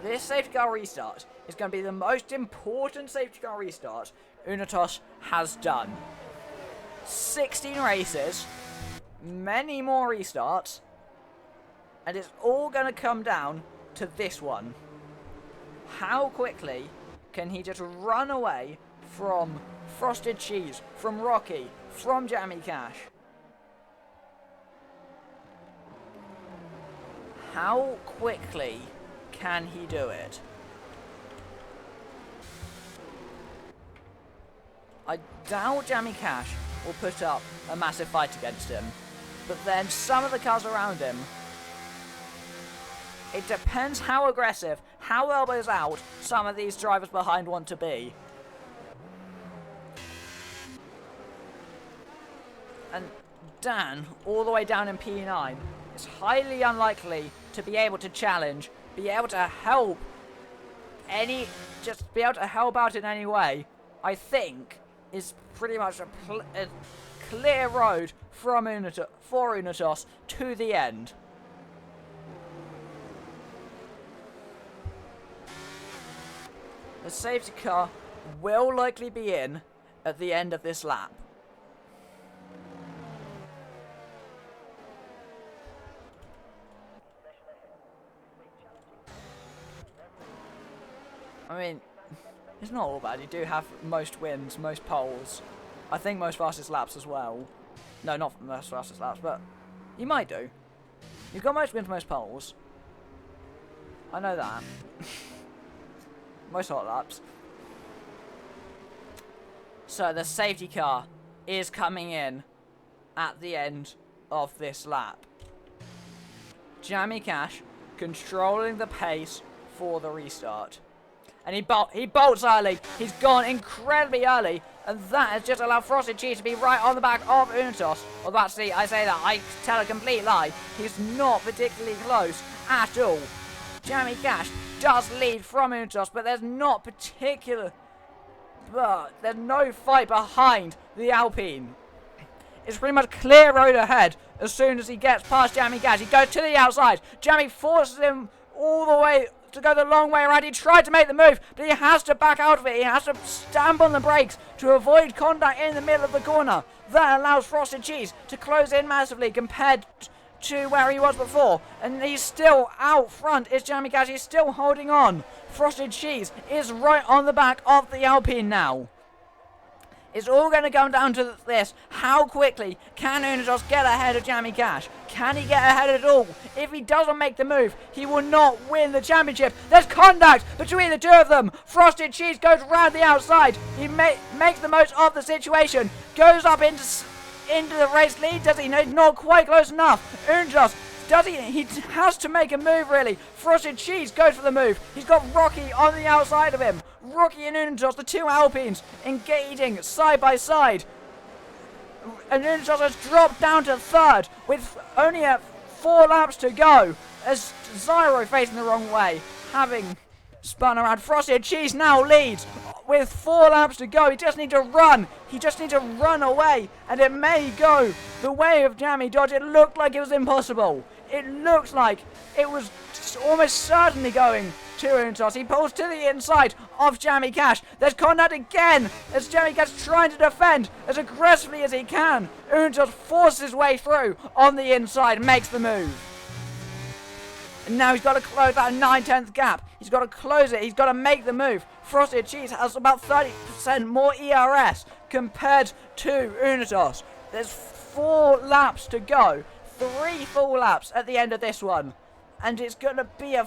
This safety car restart is going to be the most important safety car restart Unitos has done. 16 races, many more restarts, and it's all going to come down to this one. How quickly can he just run away from Frosted Cheese, from Rocky, from Jammy Cash? How quickly can he do it? I doubt Jammy Cash will put up a massive fight against him, but then some of the cars around him, it depends how aggressive, how elbows out some of these drivers behind want to be. And Dan, all the way down in P9, is highly unlikely to be able to challenge, be able to help just be able to help out in any way. I think is pretty much a clear road from for Unitos to the end. The safety car will likely be in at the end of this lap. I mean, it's not all bad. You do have most wins, most poles. I think most fastest laps as well. No, not most fastest laps, but you might do. You've got most wins, most poles. I know that. Most hot laps. So the safety car is coming in at the end of this lap. Jammy Cash controlling the pace for the restart. And he bolts early. He's gone incredibly early. And that has just allowed Frosted Cheese to be right on the back of Unitos. Although actually, I say that, I tell a complete lie. He's not particularly close at all. Jammy Cash does lead from Unitos, but there's no fight behind the Alpine. It's pretty much clear road ahead as soon as he gets past Jammy Cash. He goes to the outside. Jammy forces him all the way to go the long way around. He tried to make the move, but he has to back out of it. He has to stamp on the brakes to avoid contact in the middle of the corner. That allows Frosted Cheese to close in massively compared to where he was before. And he's still out front. It's Jammy Cash. He's still holding on. Frosted Cheese is right on the back of the Alpine now. It's all going to come down to this. How quickly can Unitos get ahead of Jammy Cash? Can he get ahead at all? If he doesn't make the move, he will not win the championship. There's contact between the two of them. Frosted Cheese goes round the outside. He makes the most of the situation. Goes up into the race lead. Does he? No, not quite close enough. Unitos, does he? He has to make a move, really. Frosted Cheese goes for the move. He's got Rocky on the outside of him. Rocky and Unitos, the two Alpines, engaging side by side. And Unitos has dropped down to third with only 4 laps to go. As Zyro facing the wrong way, having spun around. Frosted Cheese now leads with 4 laps to go. He just needs to run. He just needs to run away. And it may go the way of Jammy Dodge. It looked like it was impossible. It looks like it was almost certainly going to Unitos. He pulls to the inside of Jammy Cash. There's contact again as Jammy Cash trying to defend as aggressively as he can. Unitos forces his way through on the inside, makes the move. And now he's got to close that 9/10 gap. He's got to close it. He's got to make the move. Frosted Cheese has about 30% more ERS compared to Unitos. There's 4 laps to go. 3 full laps at the end of this one. And it's going to be a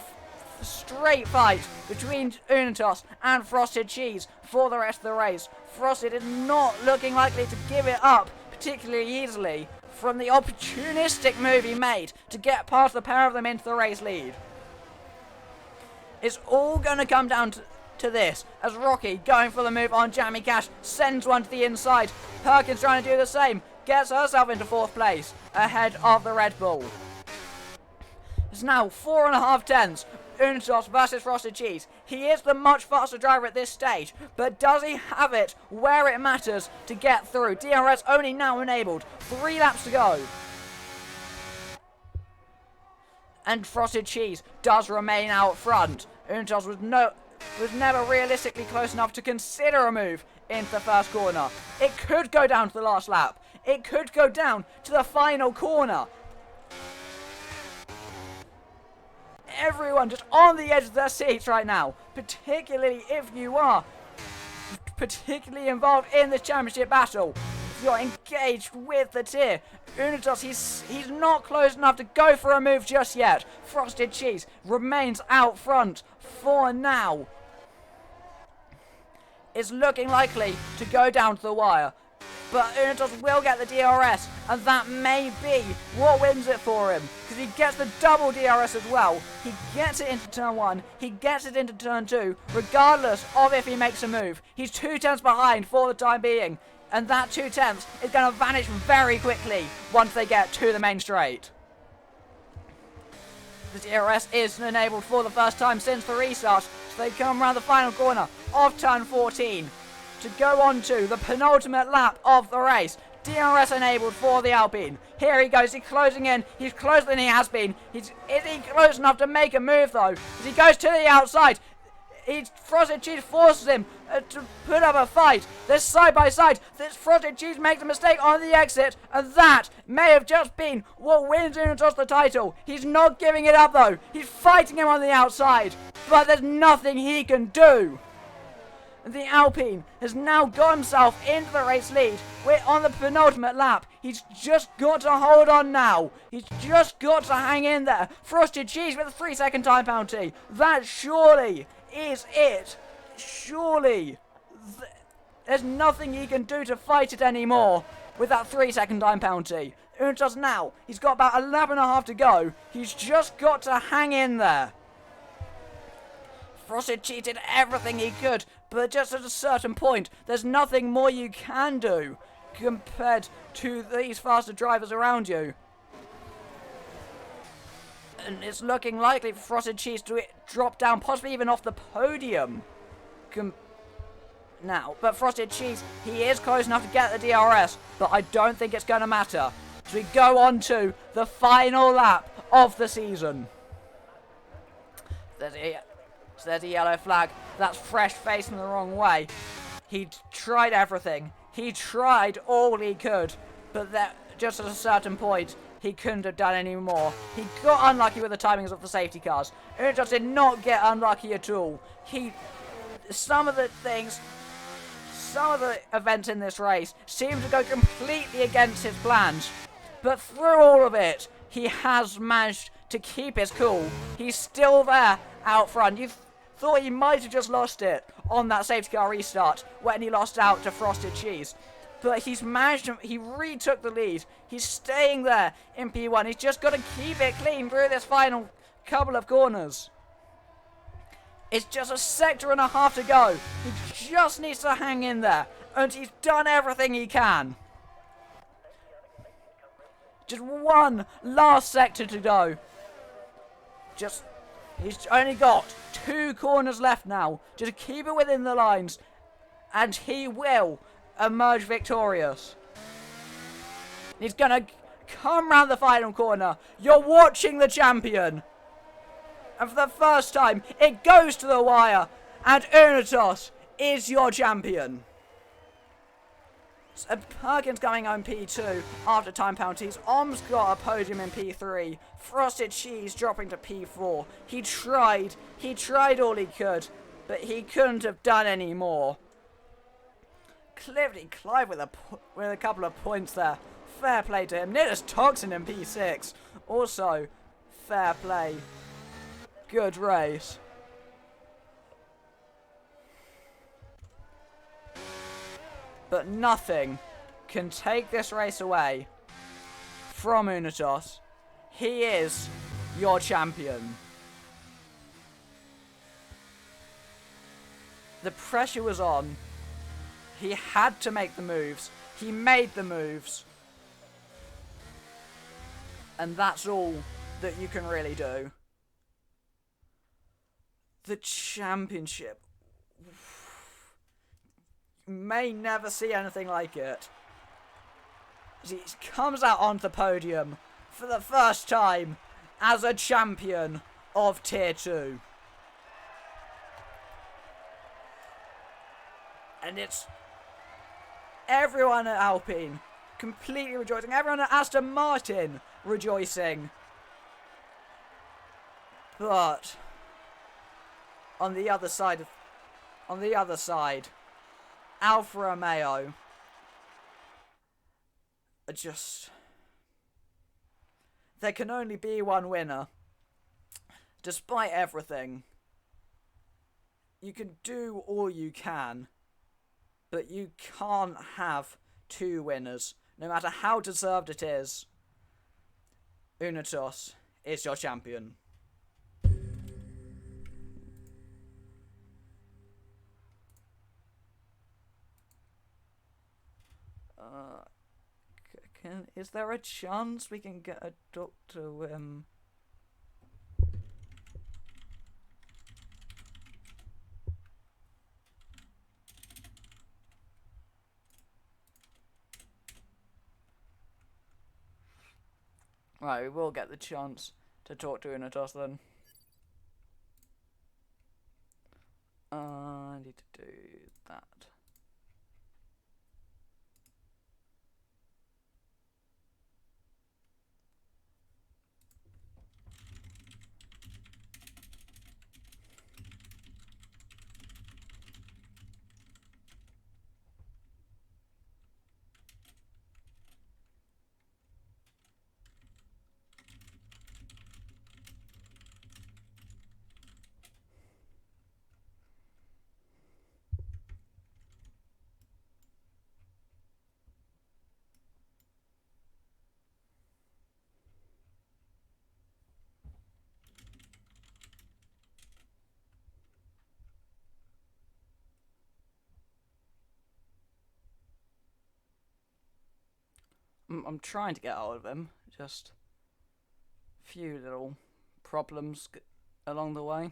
straight fight between Unitos and Frosted Cheese for the rest of the race. Frosted is not looking likely to give it up particularly easily from the opportunistic move he made to get past the pair of them into the race lead. It's all going to come down to this as Rocky going for the move on Jammy Cash sends one to the inside. Perkins trying to do the same, gets herself into 4th place ahead of the Red Bull. It's now 4.5 tenths Unitos versus Frosted Cheese. He is the much faster driver at this stage, but does he have it where it matters to get through? DRS only now enabled. 3 laps to go. And Frosted Cheese does remain out front. Unitos was never realistically close enough to consider a move into the first corner. It could go down to the last lap. It could go down to the final corner. Everyone just on the edge of their seats right now, particularly if you are particularly involved in this championship battle. If you're engaged with the tier. Unitos, he's not close enough to go for a move just yet. Frosted Cheese remains out front for now. It's looking likely to go down to the wire. But Unitos will get the DRS, and that may be what wins it for him. Because he gets the double DRS as well. He gets it into turn 1, he gets it into turn 2, regardless of if he makes a move. He's 2 tenths behind for the time being, and that 2 tenths is going to vanish very quickly once they get to the main straight. The DRS is enabled for the first time since the restart, so they come around the final corner of turn 14. To go on to the penultimate lap of the race. DRS enabled for the Alpine. Here he goes, he's closing in. He's closer than he has been. Is he close enough to make a move though? As he goes to the outside, Frosted Cheese forces him to put up a fight. They're side by side. This Frosted Cheese makes a mistake on the exit, and that may have just been what wins Unitos the title. He's not giving it up though. He's fighting him on the outside, but there's nothing he can do. The Alpine has now got himself into the race lead. We're on the penultimate lap. He's just got to hold on now. He's just got to hang in there. Frosted Cheese with a 3-second time penalty. That surely is it. Surely. There's nothing he can do to fight it anymore with that 3-second time penalty. Unitos now, he's got about 11.5 to go. He's just got to hang in there. Frosted Cheese did everything he could, but just at a certain point, there's nothing more you can do compared to these faster drivers around you. And it's looking likely for Frosted Cheese to drop down, possibly even off the podium. Now, but Frosted Cheese, he is close enough to get the DRS, but I don't think it's going to matter. So we go on to the final lap of the season. There's a yellow flag. That's fresh facing the wrong way. He tried everything. He tried all he could. But just at a certain point, he couldn't have done any more. He got unlucky with the timings of the safety cars. Unitos did not get unlucky at all. Some of the events in this race seemed to go completely against his plans. But through all of it, he has managed to keep his cool. He's still there out front. You thought he might have just lost it on that safety car restart when he lost out to Frosted Cheese. But he's managed to, he retook the lead. He's staying there in P1. He's just got to keep it clean through this final couple of corners. It's just a sector and a half to go. He just needs to hang in there. And he's done everything he can. Just one last sector to go. He's only got 2 corners left now. Just keep it within the lines. And he will emerge victorious. He's going to come round the final corner. You're watching the champion. And for the first time, it goes to the wire. And Unitos is your champion. So Perkins going home P2 after time penalties. Om's got a podium in P3. Frosted Cheese dropping to P4. He tried all he could, but he couldn't have done any more. Clive with a couple of points there. Fair play to him. Nidus Toxin in P6. Also, fair play. Good race. But nothing can take this race away from Unitos. He is your champion. The pressure was on. He had to make the moves. He made the moves. And that's all that you can really do. the championship. May never see anything like it. He comes out onto the podium for the first time as a champion of Tier 2. And it's everyone at Alpine completely rejoicing. Everyone at Aston Martin rejoicing. But on the other side, Alfa Romeo are just... There can only be one winner. Despite everything, you can do all you can, but you can't have two winners, no matter how deserved it is. Unitos is your champion. Is there a chance we can get a Dr. Right, we will get the chance to talk to Unitos then. I need to do that. I'm trying to get hold of him, just a few little problems along the way.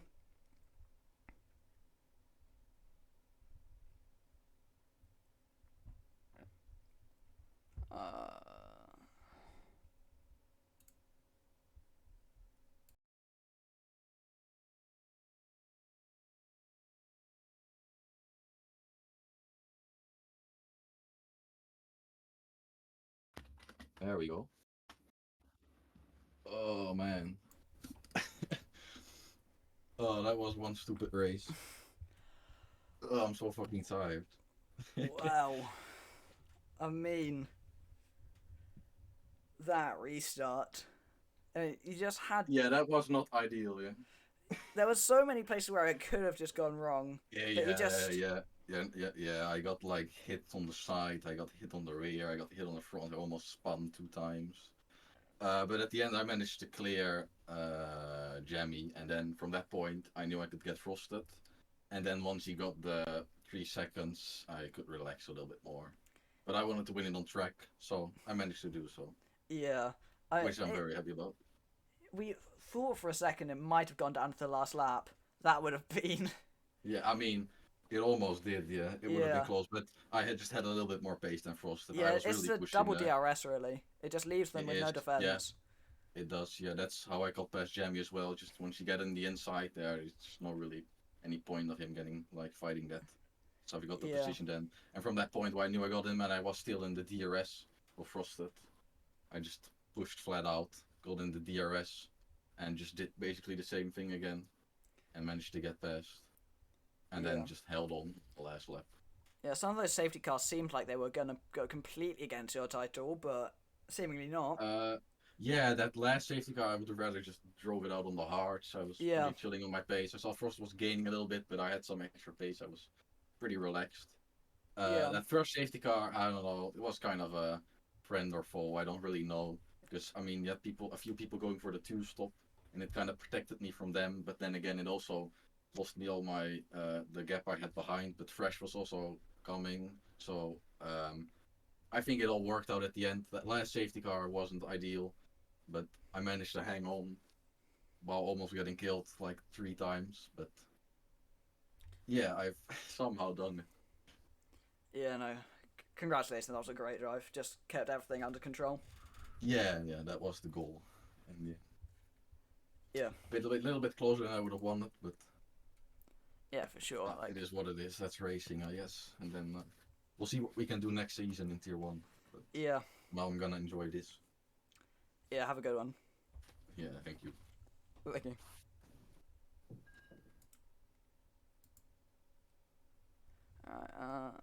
There we go. Oh man. Oh, that was one stupid race. Oh, I'm so fucking tired. Wow. I mean, that restart. You just had... Yeah, that was not ideal, yeah. There were so many places where it could have just gone wrong. Yeah. I got like hit on the side, I got hit on the rear, I got hit on the front, I almost spun 2 times. But at the end I managed to clear Jammy, and then from that point I knew I could get frosted. And then once he got the 3 seconds, I could relax a little bit more. But I wanted to win it on track, so I managed to do so. Yeah. Which I'm very happy about. We thought for a second it might have gone down to the last lap. That would have been... Yeah, I mean, it almost did, yeah. It would have been close, but I had just had a little bit more pace than Frosted. Yeah, I was it's really the double DRS, really. It just leaves them with no defense. Yeah, it does, yeah. That's how I got past Jamie as well. Just once you get in the inside there, it's not really any point of him getting, like, fighting that. So we got the position then. And from that point where I knew I got him and I was still in the DRS of Frosted, I just pushed flat out, got in the DRS, and just did basically the same thing again, and managed to get past. And then just held on the last lap. Yeah, some of those safety cars seemed like they were going to go completely against your title, but seemingly not. Yeah, that last safety car, I would have rather just drove it out on the hard, so I was really chilling on my pace. I saw Frost was gaining a little bit, but I had some extra pace. I was pretty relaxed. That first safety car, I don't know, it was kind of a friend or foe, I don't really know. Because, I mean, you had a few people going for the 2-stop, and it kind of protected me from them, but then again, it also lost me all my, the gap I had behind, but Fresh was also coming, so, I think it all worked out at the end. That last safety car wasn't ideal, but I managed to hang on while almost getting killed like 3 times, but Yeah, I've somehow done it. Yeah, no. Congratulations, that was a great drive. Just kept everything under control. Yeah, that was the goal. And yeah, Yeah. little bit closer than I would have wanted, but Yeah, for sure. it Like, is what it is. That's racing, I guess. And then we'll see what we can do next season in Tier 1. But yeah. now I'm gonna enjoy this. Yeah, have a good one. Yeah, thank you. Thank you. Alright,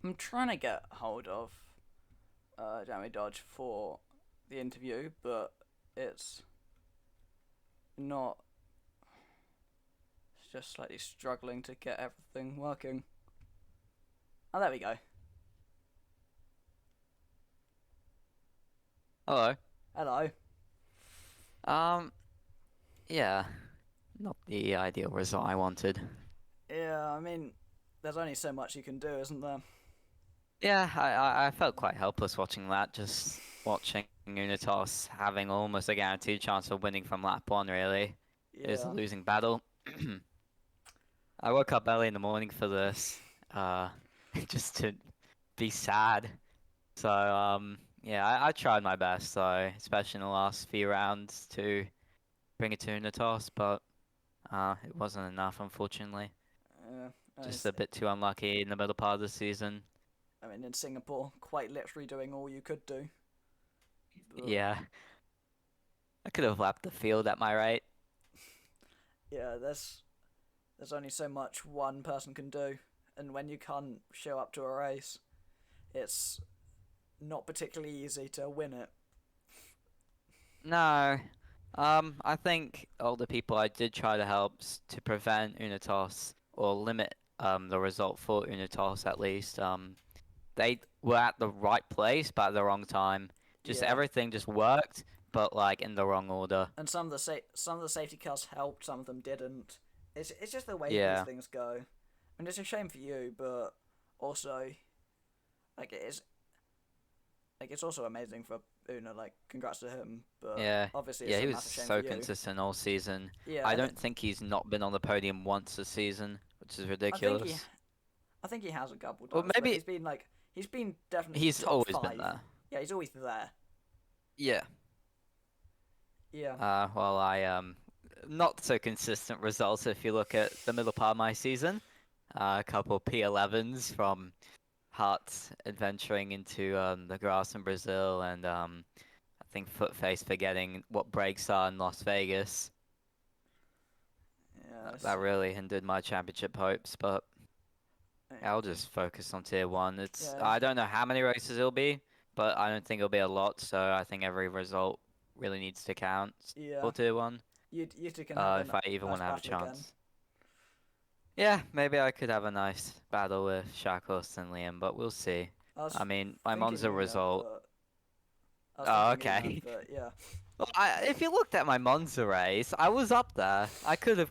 I'm trying to get hold of Jamie Dodge for the interview, but it's not. It's just slightly struggling to get everything working. Oh, there we go. Hello. Hello. Um, yeah, not the ideal result I wanted. Yeah, I mean, there's only so much you can do, isn't there? Yeah, I felt quite helpless watching that, just watching Unitas having almost a guaranteed chance of winning from lap one, really. It was a Yeah. losing battle. I woke up early in the morning for this, uh, just to be sad. So, yeah, I tried my best, though, especially in the last few rounds to bring it to Unitas, but it wasn't enough, unfortunately. Yeah. Just a bit too unlucky in the middle part of the season. I mean, in Singapore, quite literally doing all you could do. But Yeah, I could have lapped the field at my rate. yeah, there's only so much one person can do, and when you can't show up to a race, it's not particularly easy to win it. No, I think all the people I did try to help to prevent Unitas or limit the result for Unitas at least, they were at the right place but at the wrong time. Just Yeah. everything just worked, but like in the wrong order. And some of the safety cars helped, some of them didn't. It's just the way these Yeah. things go. I mean, it's a shame for you, but also like it's also amazing for Una. Like, congrats to him, but Yeah, obviously it's yeah, a he was massive shame for so you. consistent all season. Yeah, I don't think he's not been on the podium once this season, which is I think he ridiculous. I think he has a couple Or times, but maybe he's been definitely he's top always been five. there. Yeah, he's always there. Yeah. Yeah, Well, I not so consistent results if you look at the middle part of my season. A couple P11s from Hart adventuring into the grass in Brazil, and I think Footface forgetting what brakes are in Las Vegas. yeah, I That see. really hindered my championship hopes, but I'll just focus on tier one. It's Yeah, I don't know how many races it'll be, but I don't think it'll be a lot. So I think every result really needs to count Yeah. for tier 1. You two can have if I even nice want to have a battle again. chance. Yeah, maybe I could have a nice battle with Shakos and Liam, but we'll see. I mean, my Monza result. Oh, okay. But yeah. Well, if you looked at my Monza race, I was up there. I could have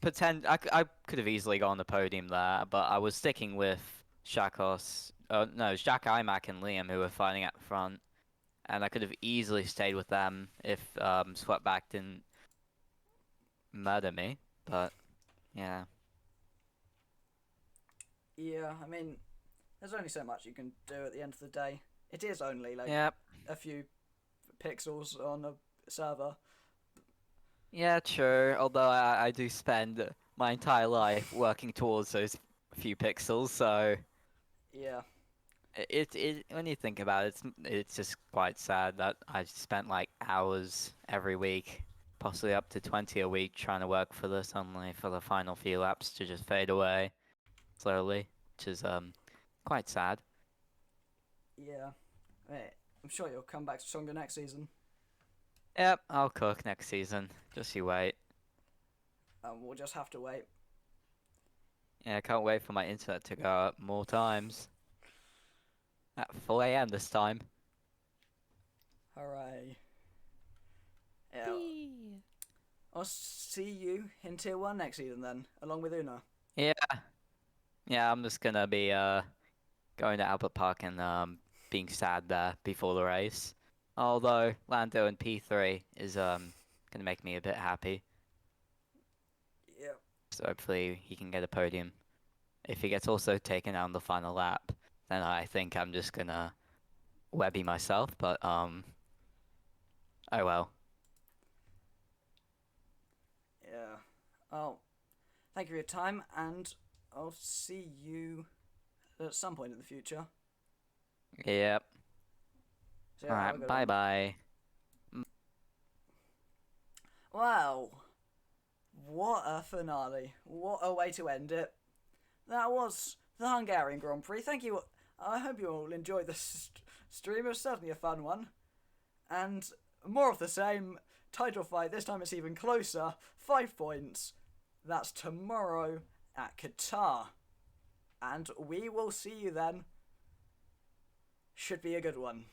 I could have easily gone on the podium there, but I was sticking with Shakos. No, Jack Imac and Liam who were fighting at the front, and I could have easily stayed with them if Sweatback didn't murder me. But yeah. Yeah, I mean, there's only so much you can do at the end of the day. It is only like Yep. a few pixels on a server. Yeah, true. Although I do spend my entire life working towards those few pixels, so Yeah. it when you think about it, it's just quite sad that I spent like hours every week, possibly up to 20 a week, trying to work for this, only for the final few laps to just fade away slowly, which is quite sad. Yeah. I'm sure you'll come back stronger next season. Yep, I'll cook next season. Just you wait. We'll just have to wait. Yeah, I can't wait for my internet to go up more times. At 4 a.m. this time. Hooray. Yeah. I'll see you in Tier 1 next season then, along with Una. Yeah. Yeah, I'm just gonna be going to Albert Park and being sad there before the race. Although Lando in P3 is gonna make me a bit happy. Yeah. So hopefully he can get a podium. If he gets also taken out on the final lap, then I think I'm just gonna webby myself, but oh well. Yeah. Oh, thank you for your time, and I'll see you at some point in the future. Yep. So, yeah, have a Alright, good bye one. bye. Wow. What a finale. What a way to end it. That was the Hungarian Grand Prix. Thank you. I hope you all enjoyed the stream. It was certainly a fun one. And more of the same. Title fight. This time it's even closer. 5 points. That's tomorrow at Qatar. And we will see you then. Should be a good one.